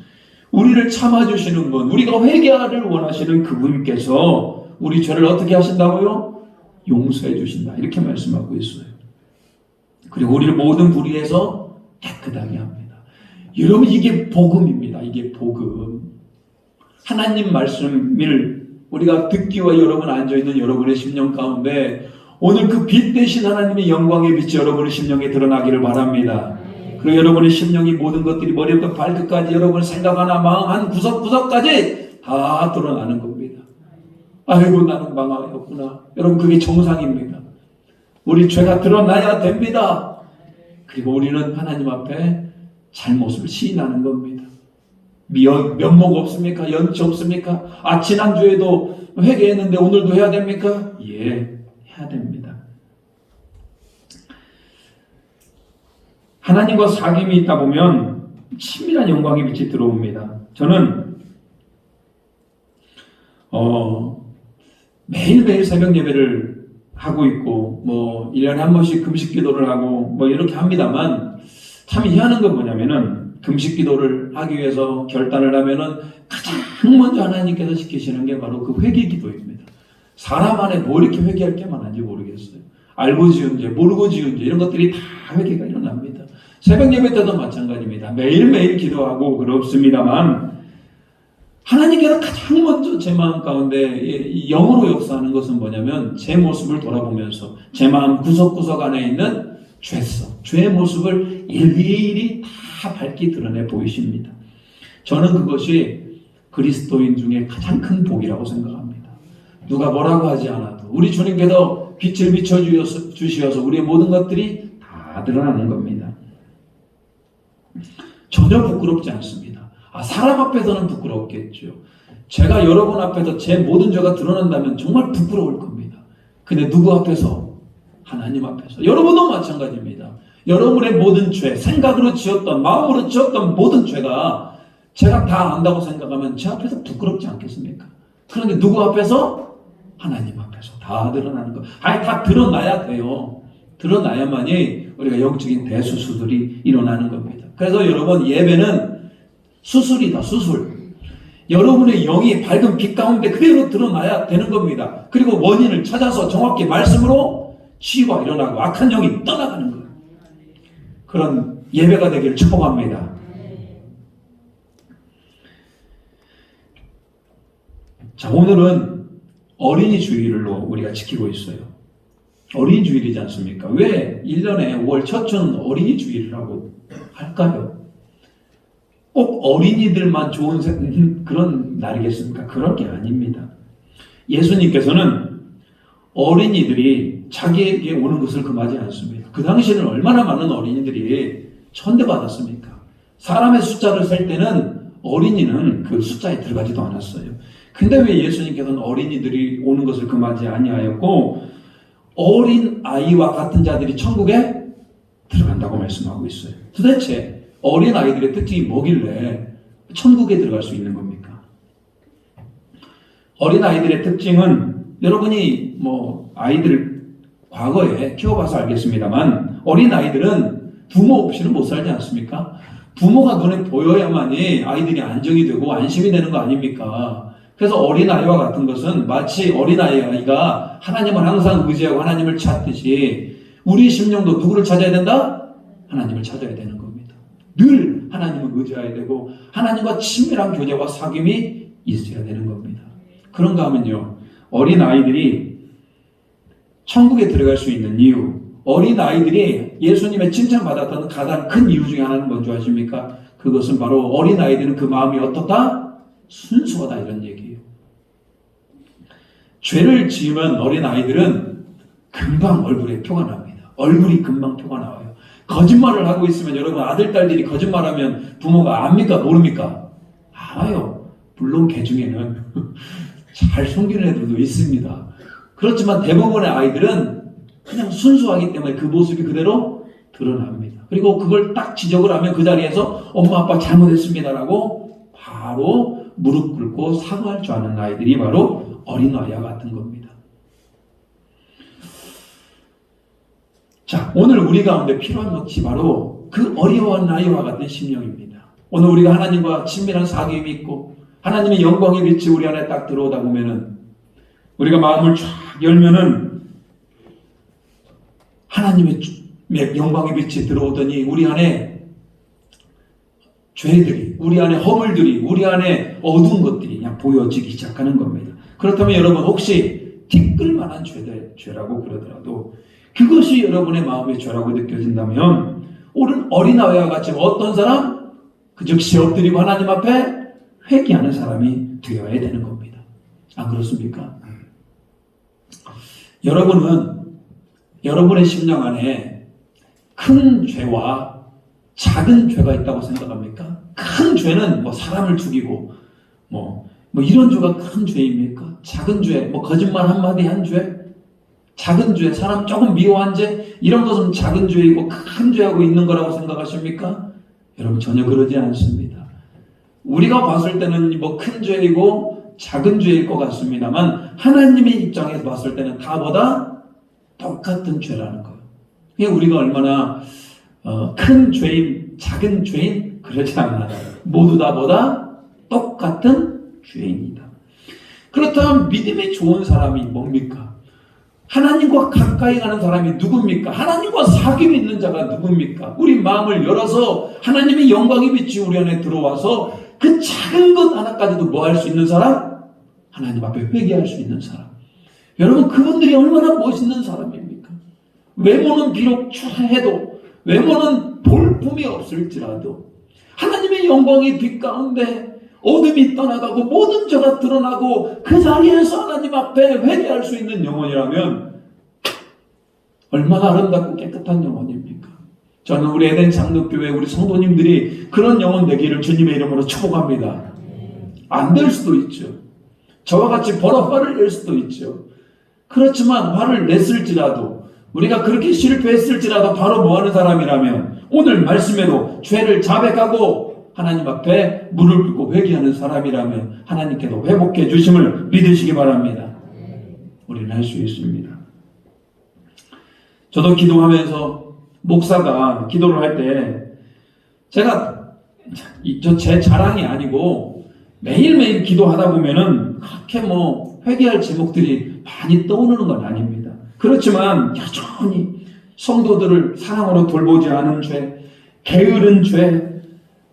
Speaker 1: 우리를 참아주시는 분, 우리가 회개를 원하시는 그분께서 우리 죄를 어떻게 하신다고요? 용서해 주신다. 이렇게 말씀하고 있어요. 그리고 우리를 모든 불의에서 깨끗하게 합니다. 여러분, 이게 복음입니다. 이게 복음. 하나님 말씀을 우리가 듣기와 여러분 앉아있는 여러분의 심령 가운데 오늘 그 빛 대신 하나님의 영광의 빛이 여러분의 심령에 드러나기를 바랍니다. 그리고 여러분의 심령이 모든 것들이 머리부터 발끝까지 여러분의 생각 하나 마음 한 구석구석까지 다 드러나는 겁니다. 아이고 나는 망하였구나. 여러분, 그게 정상입니다. 우리 죄가 드러나야 됩니다. 그리고 우리는 하나님 앞에 잘못을 시인하는 겁니다. 면목 없습니까? 연치 없습니까? 지난주에도 회개했는데 오늘도 해야 됩니까? 예, 해야 됩니다. 하나님과 사귐이 있다 보면 친밀한 영광의 빛이 들어옵니다. 저는 매일매일 새벽 예배를 하고 있고 1년에 한 번씩 금식 기도를 하고 이렇게 합니다만 참 희한한 건 뭐냐면은 금식 기도를 하기 위해서 결단을 하면은 가장 먼저 하나님께서 시키시는 게 바로 그 회개 기도입니다. 사람 안에 뭐 이렇게 회개할 게 많은지 모르겠어요. 알고 지은 죄, 모르고 지은 죄 이런 것들이 다 회개가 일어납니다. 새벽 예배 때도 마찬가지입니다. 매일매일 기도하고 그렇습니다만 하나님께서 가장 먼저 제 마음 가운데 영으로 역사하는 것은 뭐냐면 제 모습을 돌아보면서 제 마음 구석구석 안에 있는 죄성, 죄의 모습을 일일이 다 밝게 드러내 보이십니다. 저는 그것이 그리스도인 중에 가장 큰 복이라고 생각합니다. 누가 뭐라고 하지 않아도 우리 주님께서 빛을 비춰주셔서 우리의 모든 것들이 다 드러나는 겁니다. 전혀 부끄럽지 않습니다. 사람 앞에서는 부끄럽겠죠. 제가 여러분 앞에서 제 모든 죄가 드러난다면 정말 부끄러울 겁니다. 근데 누구 앞에서? 하나님 앞에서. 여러분도 마찬가지입니다. 여러분의 모든 죄, 생각으로 지었던, 마음으로 지었던 모든 죄가 제가 다 안다고 생각하면 제 앞에서 부끄럽지 않겠습니까? 그런데 누구 앞에서? 하나님 앞에서 다 드러나는 거. 다 드러나야 돼요. 드러나야만이 우리가 영적인 대수술이 일어나는 겁니다. 그래서 여러분 예배는 수술이다, 수술. 여러분의 영이 밝은 빛 가운데 그대로 드러나야 되는 겁니다. 그리고 원인을 찾아서 정확히 말씀으로 치유가 일어나고 악한 영이 떠나가는 거예요. 그런 예배가 되기를 축복합니다. 자, 오늘은 어린이 주일로 우리가 지키고 있어요. 어린이 주일이지 않습니까? 왜 1년에 5월 첫 주는 어린이 주일이라고 할까요? 꼭 어린이들만 좋은 그런 날이겠습니까? 그런 게 아닙니다. 예수님께서는 어린이들이 자기에게 오는 것을 금하지 않습니다. 그 당시에는 얼마나 많은 어린이들이 천대받았습니까? 사람의 숫자를 셀 때는 어린이는 그 숫자에 들어가지도 않았어요. 근데 왜 예수님께서는 어린이들이 오는 것을 금하지 아니하였고 어린 아이와 같은 자들이 천국에 들어간다고 말씀하고 있어요. 도대체 어린 아이들의 특징이 뭐길래 천국에 들어갈 수 있는 겁니까? 어린 아이들의 특징은 여러분이 아이들을 과거에 키워봐서 알겠습니다만 어린 아이들은 부모 없이는 못 살지 않습니까? 부모가 눈에 보여야만이 아이들이 안정이 되고 안심이 되는 거 아닙니까? 그래서 어린아이와 같은 것은 마치 어린아이가 하나님을 항상 의지하고 하나님을 찾듯이 우리 심령도 누구를 찾아야 된다? 하나님을 찾아야 되는 겁니다. 늘 하나님을 의지해야 되고 하나님과 친밀한 교제와 사귐이 있어야 되는 겁니다. 그런가 하면요. 어린아이들이 천국에 들어갈 수 있는 이유, 어린아이들이 예수님의 칭찬받았던 가장 큰 이유 중에 하나는 뭔지 아십니까? 그것은 바로 어린아이들은 그 마음이 어떻다? 순수하다 이런 얘기예요. 죄를 지으면 어린아이들은 금방 얼굴에 표가 납니다. 얼굴이 금방 표가 나와요. 거짓말을 하고 있으면 여러분 아들, 딸들이 거짓말하면 부모가 압니까? 모릅니까? 알아요. 물론 개 중에는 잘 숨기는 애들도 있습니다. 그렇지만 대부분의 아이들은 그냥 순수하기 때문에 그 모습이 그대로 드러납니다. 그리고 그걸 딱 지적을 하면 그 자리에서 엄마 아빠 잘못했습니다라고 바로 무릎 꿇고 사과할 줄 아는 아이들이 바로 어린아이와 같은 겁니다. 자, 오늘 우리 가운데 필요한 것이 바로 그 어린 아이와 같은 심령입니다. 오늘 우리가 하나님과 친밀한 사귐이 있고 하나님의 영광의 빛이 우리 안에 딱 들어오다 보면은 우리가 마음을 쫙 열면은 하나님의 영광의 빛이 들어오더니 우리 안에 죄들이, 우리 안에 허물들이, 우리 안에 어두운 것들이 그냥 보여지기 시작하는 겁니다. 그렇다면 여러분 혹시 티끌만한 죄라고 그러더라도 그것이 여러분의 마음의 죄라고 느껴진다면 오늘 어린아이와 같이 어떤 사람? 그 즉시 엎드리고 하나님 앞에 회개하는 사람이 되어야 되는 겁니다. 안 그렇습니까? 여러분은 여러분의 심령 안에 큰 죄와 작은 죄가 있다고 생각합니까? 큰 죄는 사람을 죽이고 이런 죄가 큰 죄입니까? 작은 죄, 거짓말 한마디 한 죄? 작은 죄, 사람 조금 미워한 죄? 이런 것은 작은 죄이고 큰 죄하고 있는 거라고 생각하십니까? 여러분 전혀 그러지 않습니다. 우리가 봤을 때는 큰 죄이고 작은 죄일 것 같습니다만 하나님의 입장에서 봤을 때는 다보다 똑같은 죄라는 거예요. 우리가 얼마나 큰 죄인, 작은 죄인, 그러지 않아요. 모두 다 뭐다? 똑같은 죄인이다. 그렇다면 믿음이 좋은 사람이 뭡니까? 하나님과 가까이 가는 사람이 누굽니까? 하나님과 사귐이 있는 자가 누굽니까? 우리 마음을 열어서 하나님의 영광이 비치 우리 안에 들어와서 그 작은 것 하나까지도 뭐 할 수 있는 사람? 하나님 앞에 회개할 수 있는 사람. 여러분, 그분들이 얼마나 멋있는 사람입니까? 외모는 비록 추해도, 외모는 볼품이 없을지라도 하나님의 영광의 빛 가운데 어둠이 떠나가고 모든 죄가 드러나고 그 자리에서 하나님 앞에 회개할 수 있는 영혼이라면 얼마나 아름답고 깨끗한 영혼입니까? 저는 우리 에덴 장로교회 우리 성도님들이 그런 영혼 되기를 주님의 이름으로 축복합니다. 안 될 수도 있죠. 저와 같이 화를 낼 수도 있죠. 그렇지만 화를 냈을지라도, 우리가 그렇게 실패했을지라도 바로 뭐하는 사람이라면 오늘 말씀에도 죄를 자백하고 하나님 앞에 무릎 꿇고 회개하는 사람이라면 하나님께도 회복해 주심을 믿으시기 바랍니다. 우리는 할 수 있습니다. 저도 기도하면서 목사가 기도를 할 때 제가 제 자랑이 아니고 매일매일 기도하다 보면은 그렇게 회개할 제목들이 많이 떠오르는 건 아닙니다. 그렇지만 여전히 성도들을 사랑으로 돌보지 않은 죄, 게으른 죄,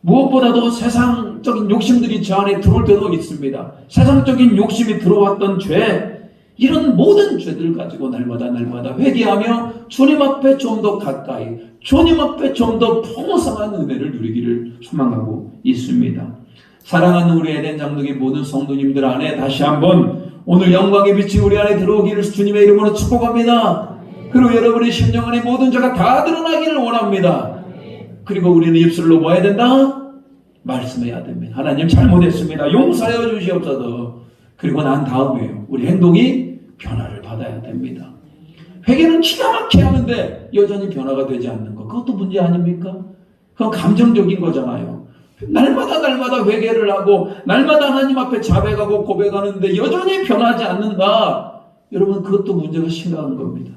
Speaker 1: 무엇보다도 세상적인 욕심들이 저 안에 들어올 때도 있습니다. 세상적인 욕심이 들어왔던 죄, 이런 모든 죄들 가지고 날마다 회개하며 주님 앞에 좀 더 가까이, 주님 앞에 좀 더 풍성한 은혜를 누리기를 소망하고 있습니다. 사랑하는 우리 에덴 장로교 모든 성도님들 안에 다시 한번 오늘 영광의 빛이 우리 안에 들어오기를 주님의 이름으로 축복합니다. 그리고 여러분의 심령 안에 모든 죄가 다 드러나기를 원합니다. 그리고 우리는 입술로 뭐 해야 된다? 말씀해야 됩니다. 하나님 잘못했습니다. 용서하여 주시옵소서. 그리고 난 다음에요, 우리 행동이 변화를 받아야 됩니다. 회개는 기가 막히게 하는데 여전히 변화가 되지 않는 것, 그것도 문제 아닙니까? 그건 감정적인 거잖아요. 날마다 회개를 하고 날마다 하나님 앞에 자백하고 고백하는데 여전히 변하지 않는다. 여러분, 그것도 문제가 심각한 겁니다.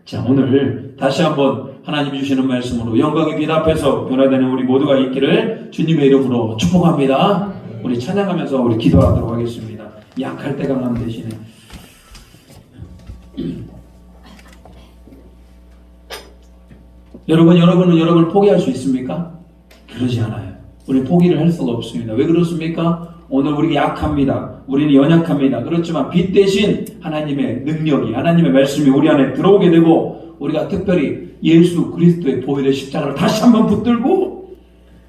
Speaker 1: 자, 오늘 다시 한번 하나님이 주시는 말씀으로 영광의 빛 앞에서 변화되는 우리 모두가 있기를 주님의 이름으로 축복합니다. 우리 찬양하면서 우리 기도하도록 하겠습니다. 약할 때 강함 대신에 여러분은 여러분을 포기할 수 있습니까? 그러지 않아요. 우리 포기를 할 수가 없습니다. 왜 그렇습니까? 오늘 우리가 약합니다. 우리는 연약합니다. 그렇지만 빛 대신 하나님의 능력이, 하나님의 말씀이 우리 안에 들어오게 되고 우리가 특별히 예수 그리스도의 보혈의 십자가를 다시 한번 붙들고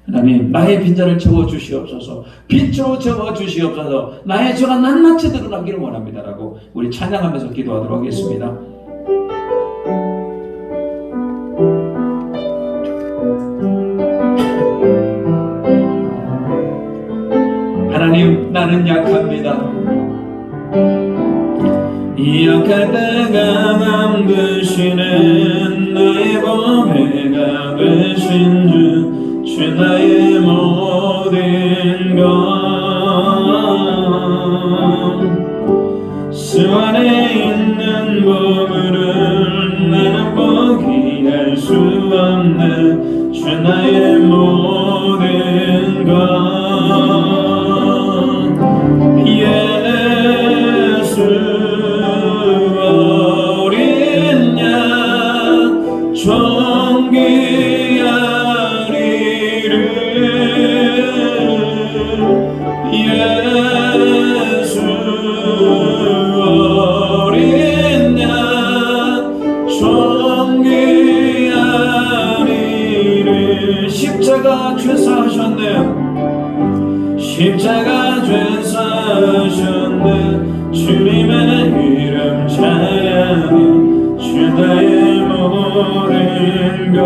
Speaker 1: 하나님, 나의 빈자를 채워주시옵소서, 빛으로 채워주시옵소서, 나의 죄가 낱낱이 드러나기를 원합니다라고 우리 찬양하면서 기도하도록 하겠습니다. 하나님, 나는 약합니다.
Speaker 2: 약할 때 강함 되시는 나의 보배가 되신 주 나의 모든 것 수 안에 있는 보물을 나는 포기할 수 없네. 주 나의 모든 것 예수 어린 양 존귀한 이름 예수 어린 양 존귀한 이름 십자가 죄사하셨네요. 십자가 죄사하셨네. 주님의 이름 찬양해 주 나의 모든 것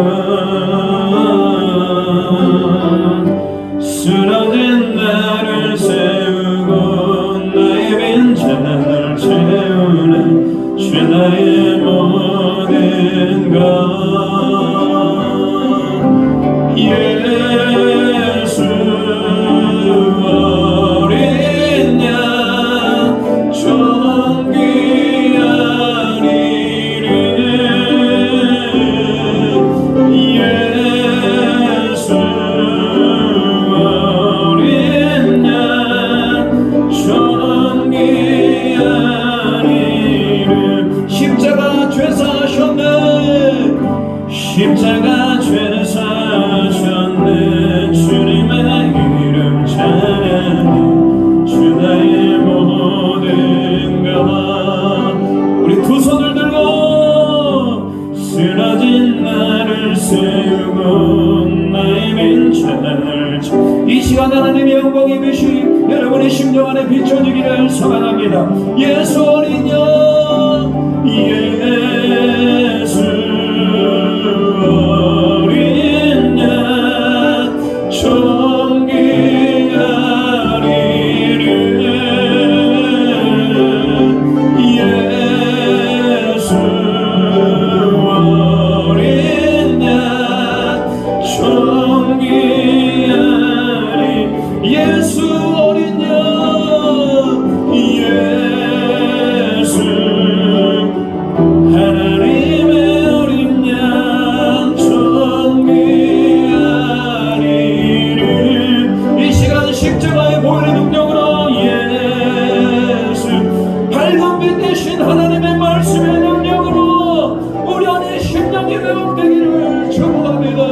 Speaker 2: 쓰러진 나를 세우고 나의 빈잔을 채우네. 주 나의 모든 것 예수 어린 양 존귀한 이름 예수 십자가 죄 사셨네. 주님의 이름 찬양해. 주 나의 모든 것. 우리 두 손을 들고 쓰러진 나를 세우고 나의 빈잔을 이 시간 하나님의 영광이 비신 여러분의 심령 안에 비춰지기를 소망합니다. 예수 어린 양, 예수 어린 양, 존귀하리를. 예수 어린 양, 존귀하리. 예수 어린 양, 예수 하나님의 어린 양, 존귀하리를. 이 시간 십자가의 보혈의 능력으로 예수 밝은 빛 대신 하나님의 말씀의 능력으로 우리 안에 심령이 회복되기를 축복합니다.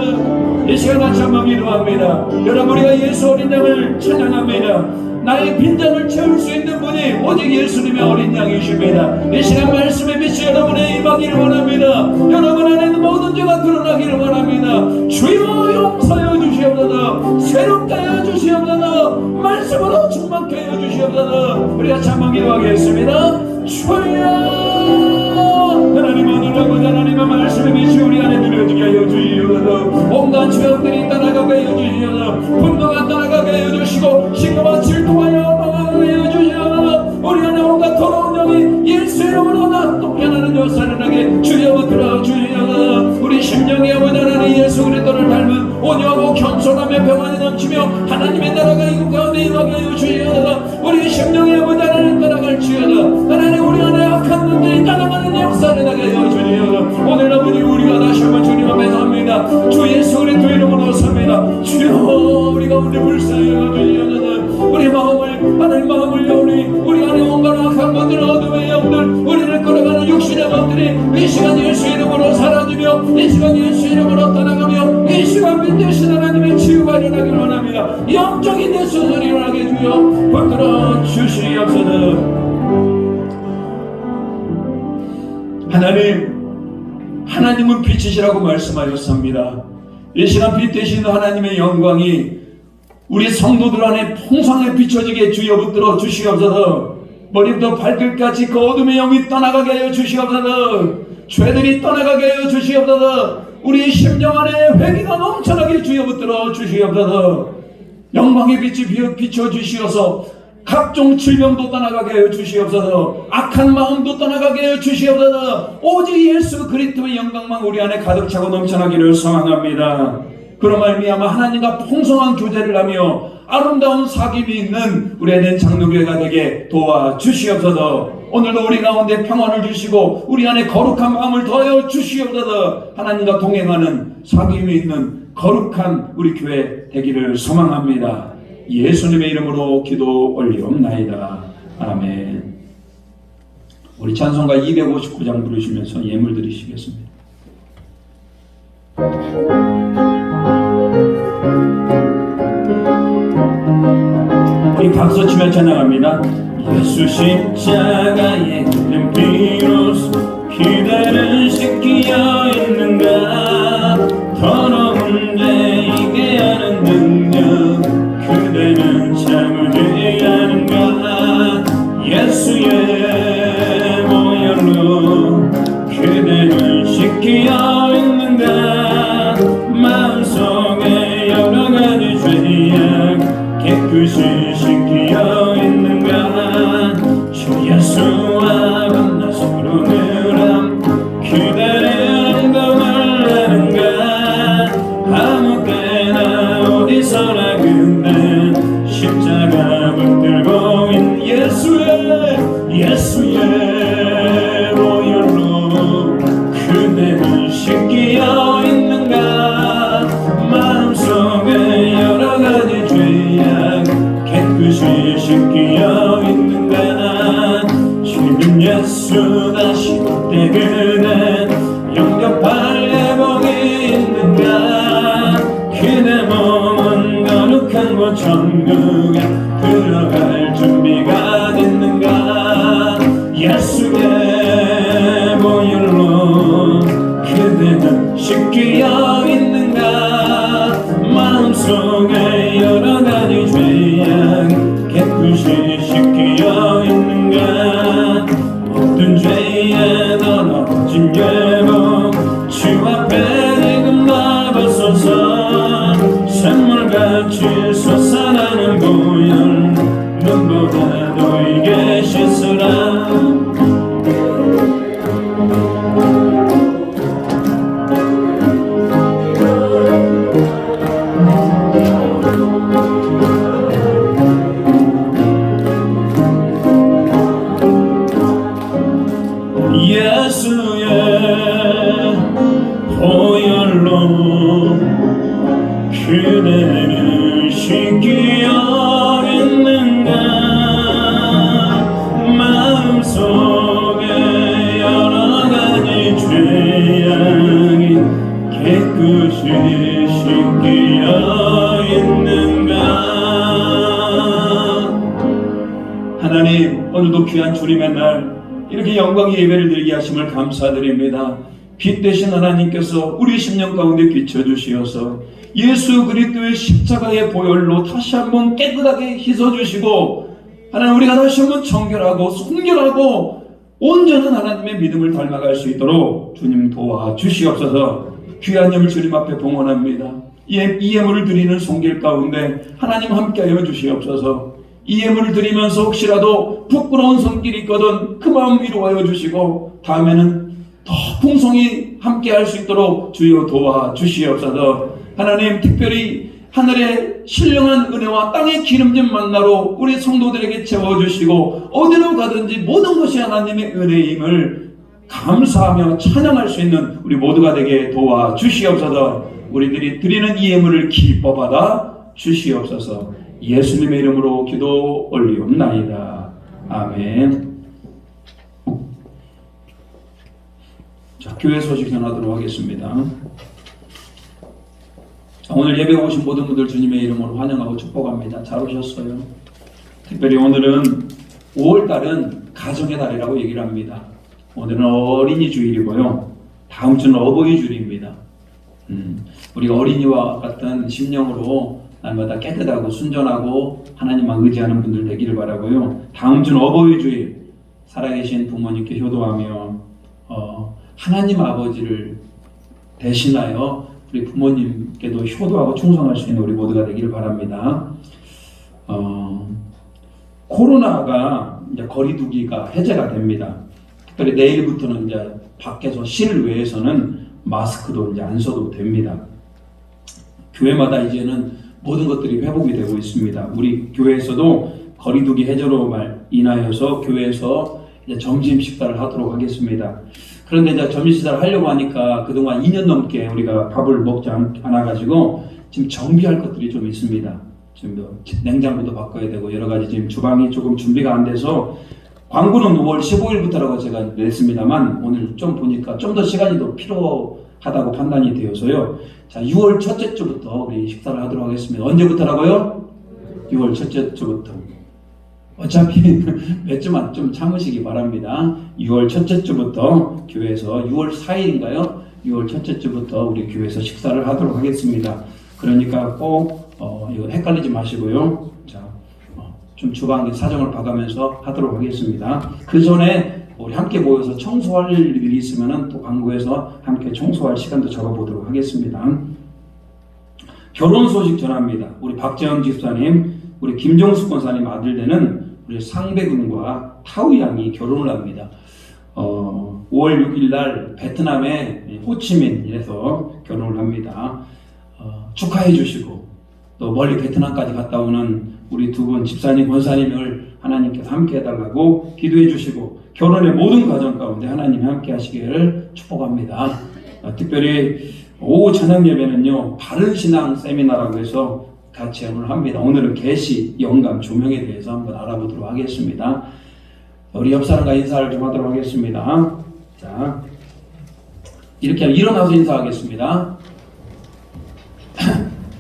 Speaker 2: 이 시간 같이 한번 기도합니다. 여러분, 우리가 예수 어린 양을 찬양합니다. 나의 빈잔을 채울 수 있는 분이 오직 예수님의 어린 양이십니다. 이 시간 말씀의 빛이 여러분의 임하기를 원합니다. 여러분 안에는 모든 죄가 드러나기를 원합니다. 주여 용서하여 주시옵소서. 새롭게 하여 주시옵소서. 말씀으로 충만케 하여 주시옵소서. 우리 같이 한번 기도하겠습니다. 주여 하나님 오늘도 하나님의 말씀의 빛이 우리 안에 들어지게 하여 주시옵소서. 온갖 죄악들이 떠나가게 하여 주시옵소서. 분노가 떠나가게 하여 주시고 시기와 질투가 떠나가게 하여 주시옵소서. 우리 안에 온갖 더러운 영이 예수 이름으로 나 쫓겨나는 요살은하게 주여 들어주시옵소서. 우리 심령이 아버지 하나님 예수 그리스도를 닮은 온유하고 겸손하며 평안이 넘치며 하나님의 나라가 이곳 가운데 임하게 하여 주시옵소서. 우리 심령이 아버지 하나님 따라갈지어다. 하나님 우리 안에 악한 놈들이 따라가는 역사를 나게 하여 주시옵소서. 오늘 아버지 우리가 다시 한번 주님 앞에 섭니다. 주 예수 그리스도 이름으로 섭니다. 주여 우리 가운데 불쌍하여 주시옵소서. 우리 마음을 하나님 마음을 여우니 우리 안에 온갖 악한 것들 어둠의 영들 우리를 끌어가는 육신의 것들이 이 시간 예수 이름으로 사라지며 이 시간 예수 이름으로 떠나가며 이 시간 빛되신 하나님의 치유가 일어나기를 원합니다. 영적인 예수를 일어나게 주여 붙들어 주시옵소서. 하나님은 빛이시라고 말씀하셨습니다. 이 시간 빛 되신 하나님의 영광이 우리 성도들 안에 풍성하게 비춰지게 주여 붙들어 주시옵소서. 머리부터 발끝까지 그 어둠의 영이 떠나가게 하여 주시옵소서. 죄들이 떠나가게 하여 주시옵소서. 우리 심령 안에 회개가 넘쳐나게 주여 붙들어 주시옵소서. 영광의 빛이 비춰 주시어서 각종 질병도 떠나가게 하여 주시옵소서. 악한 마음도 떠나가게 하여 주시옵소서. 오직 예수 그리스도의 영광만 우리 안에 가득 차고 넘쳐나기를 소망합니다. 그런 말미암아 하나님과 풍성한 교제를 하며 아름다운 사귐이 있는 우리 에덴 장로교회가 되게 도와주시옵소서. 오늘도 우리 가운데 평안을 주시고 우리 안에 거룩한 마음을 더하여 주시옵소서. 하나님과 동행하는 사귐이 있는 거룩한 우리 교회 되기를 소망합니다. 예수님의 이름으로 기도 올리옵나이다. 아멘. 우리 찬송가 259장 부르시면서 예물 드리시겠습니다. 우리 박수 치며 찬양합니다. 예수 십자가의 큰 비로소 기대를 씻기어 있는가. 더러운 죄 이게 하는 능력 그대는 참으지 않은가. 예수의 보혈로 그대를 씻기어 있는가. 마음속에 여러 가지 죄악 깨끗이 씻기어 있는가. 주 예수와 만나 서로 늘함 그대의 행동을 아는가. 아무 때나 어디서나 그대 십자가 붙들고 있는 예수의 보혈로 그대를 씻기어 있는가. 마음속에 여러 가지 죄악 깨끗이 씻기어 있는가. 지금 예수 다시 올 때 그대 영접할 예복이 천국에 들어갈 준비가 됐는가. 예수의 보혈로 그대는 씻기어 있는가. 마음속에 여러 가지 죄악 깨끗이 씻기어 있는가. 모든 죄에 더러워진 죄복 주 앞에 지금 나가소서. 샘물같이 솟아나는 보혈 눈보라도 이게 씻으라. 예수의 보혈로 그대를 씻기어 있는가. 마음속에 여러 가지 죄악이 깨끗이 씻기어 있는가. 하나님, 오늘도 귀한 주님의 날 이렇게 영광의 예배를 드리게 하심을 감사드립니다. 빛 되신 하나님께서 우리 심령 가운데 비춰주시어서 예수 그리스도의 십자가의 보혈로 다시 한번 깨끗하게 씻어주시고, 하나님 우리가 다시 한번 정결하고 순결하고 온전한 하나님의 믿음을 닮아갈 수 있도록 주님 도와주시옵소서. 귀한 예물 주님 앞에 봉헌합니다. 이 예물을 드리는 손길 가운데 하나님 함께하여 주시옵소서. 이 예물을 드리면서 혹시라도 부끄러운 손길이 있거든 그 마음 위로하여 주시고, 다음에는 더 풍성히 함께할 수 있도록 주여 도와주시옵소서. 하나님, 특별히 하늘의 신령한 은혜와 땅의 기름진 만나로 우리 성도들에게 채워주시고, 어디로 가든지 모든 것이 하나님의 은혜임을 감사하며 찬양할 수 있는 우리 모두가 되게 도와주시옵소서. 우리들이 드리는 이 예물을 기뻐 받아 주시옵소서. 예수님의 이름으로 기도 올리옵나이다. 아멘. 자, 교회 소식 전하도록 하겠습니다. 오늘 예배 오신 모든 분들 주님의 이름으로 환영하고 축복합니다. 잘 오셨어요. 특별히 오늘은 5월달은 가정의 달이라고 얘기를 합니다. 오늘은 어린이 주일이고요. 다음 주는 어버이 주일입니다. 우리가 어린이와 같은 심령으로 날마다 깨끗하고 순전하고 하나님만 의지하는 분들 되기를 바라고요. 다음 주는 어버이 주일, 살아계신 부모님께 효도하며 하나님 아버지를 대신하여 우리 부모님께도 효도하고 충성할 수 있는 우리 모두가 되기를 바랍니다. 코로나가 이제 거리두기가 해제가 됩니다. 특별히 내일부터는 이제 밖에서 실외에서는 마스크도 이제 안 써도 됩니다. 교회마다 이제는 모든 것들이 회복이 되고 있습니다. 우리 교회에서도 거리두기 해제로 인하여서 교회에서 이제 점심 식사를 하도록 하겠습니다. 그런데 이제 점심 식사를 하려고 하니까 그동안 2년 넘게 우리가 밥을 먹지 않아가지고 지금 정비할 것들이 좀 있습니다. 지금 냉장고도 바꿔야 되고 여러 가지 지금 주방이 조금 준비가 안 돼서, 광고는 5월 15일부터라고 제가 냈습니다만 오늘 좀 보니까 좀 더 시간이 더 필요하다고 판단이 되어서요. 자, 6월 첫째 주부터 우리 식사를 하도록 하겠습니다. 언제부터라고요? 6월 첫째 주부터. 어차피 몇 주만 좀 참으시기 바랍니다. 6월 첫째 주부터 교회에서 6월 4일인가요? 6월 첫째 주부터 우리 교회에서 식사를 하도록 하겠습니다. 그러니까 꼭 이거 헷갈리지 마시고요. 자, 좀 주방에 사정을 봐가면서 하도록 하겠습니다. 그 전에 우리 함께 모여서 청소할 일들이 있으면은 또 광고에서 함께 청소할 시간도 잡아보도록 하겠습니다. 결혼 소식 전합니다. 우리 박재영 집사님, 우리 김종숙 권사님 아들 되는 우리 상배군과 타우 양이 결혼을 합니다. 5월 6일 날 베트남의 호치민에서 결혼을 합니다. 축하해 주시고 또 멀리 베트남까지 갔다 오는 우리 두 분 집사님, 권사님을 하나님께서 함께 해달라고 기도해 주시고 결혼의 모든 과정 가운데 하나님이 함께 하시기를 축복합니다. 특별히 오후 저녁 예배는요, 바른신앙 세미나라고 해서 같이 오늘 합니다. 오늘은 계시, 영감, 조명에 대해서 한번 알아보도록 하겠습니다. 우리 옆 사람과 인사를 좀 하도록 하겠습니다. 자, 이렇게 일어나서 인사하겠습니다.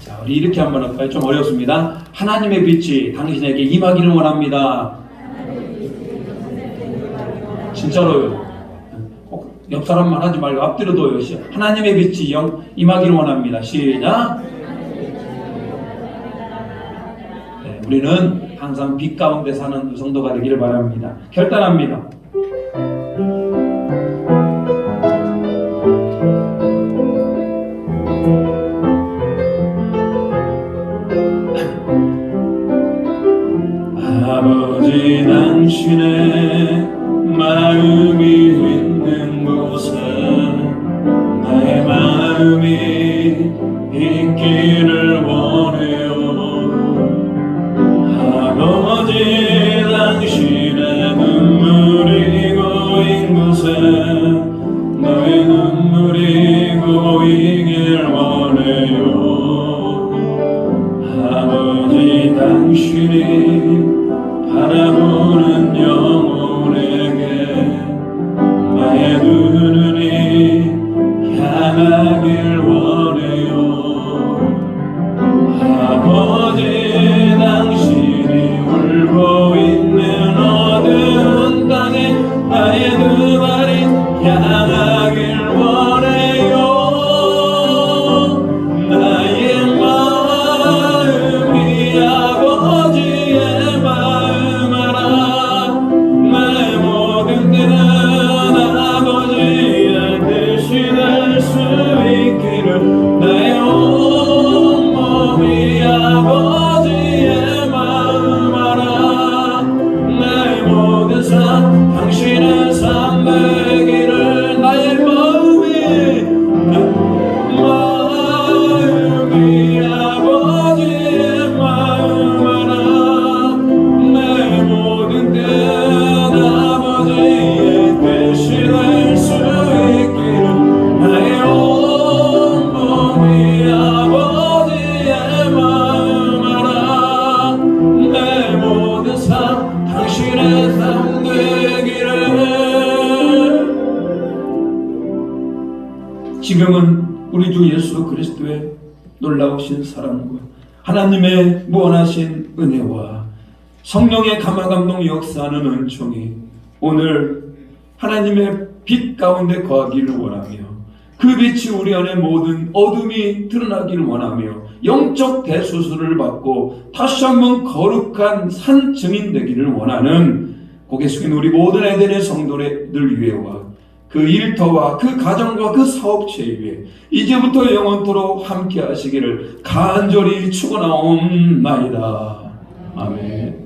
Speaker 2: 자,
Speaker 1: 우리 이렇게 한번 할까요? 좀 어렵습니다. 하나님의 빛이 당신에게 임하기를 원합니다. 진짜로요. 꼭 옆 사람만 하지 말고 앞뒤로도요. 하나님의 빛이 임하기를 원합니다. 시작. 네, 우리는 항상 빛 가운데 사는 성도가 되기를 바랍니다. 결단합니다.
Speaker 2: 아버지 당신의 마음이 있는 곳에 나의 마음이 있기를 원해요. 아버지 당신의 눈물이 고인 곳에 너의 눈물이 고이길 원해요. 아버지 당신이 바라보는 영혼에게 나의 눈이 향하길 원해요. 아버지 당신이 울고 있는 어두운 땅에 나의 두 발이 향하길 원해요. 나의 마음이 아버지의 마음 알아. 내 모든 때는 아버지의 뜻이 될 수 있기를. 나의 온몸이 아버지의 마음 알아. 내 모든 삶 당신의 삶 되기를. 나의 마음이 아버지의 마음 알아. 내 모든 뜻 아버지의 뜻이 될 수 있기를. 나의 온몸이 아버지의 마음 알아. 내 모든 삶 당신의 삶 되기를.
Speaker 1: 지금은 우리 주 예수 그리스도의 놀라우신 사랑과 하나님의 무한하신 은혜와 성령의 감화감동 역사하는 은총이 오늘 하나님의 빛 가운데 거하기를 원하며 그 빛이 우리 안에 모든 어둠이 드러나기를 원하며 영적 대수술을 받고 다시 한번 거룩한 산 증인 되기를 원하는 고개 숙인 우리 모든 에덴의 성도들 위에와 그 일터와 그 가정과 그 사업체 위에 이제부터 영원토록 함께 하시기를 간절히 축원하옵나이다. 아멘.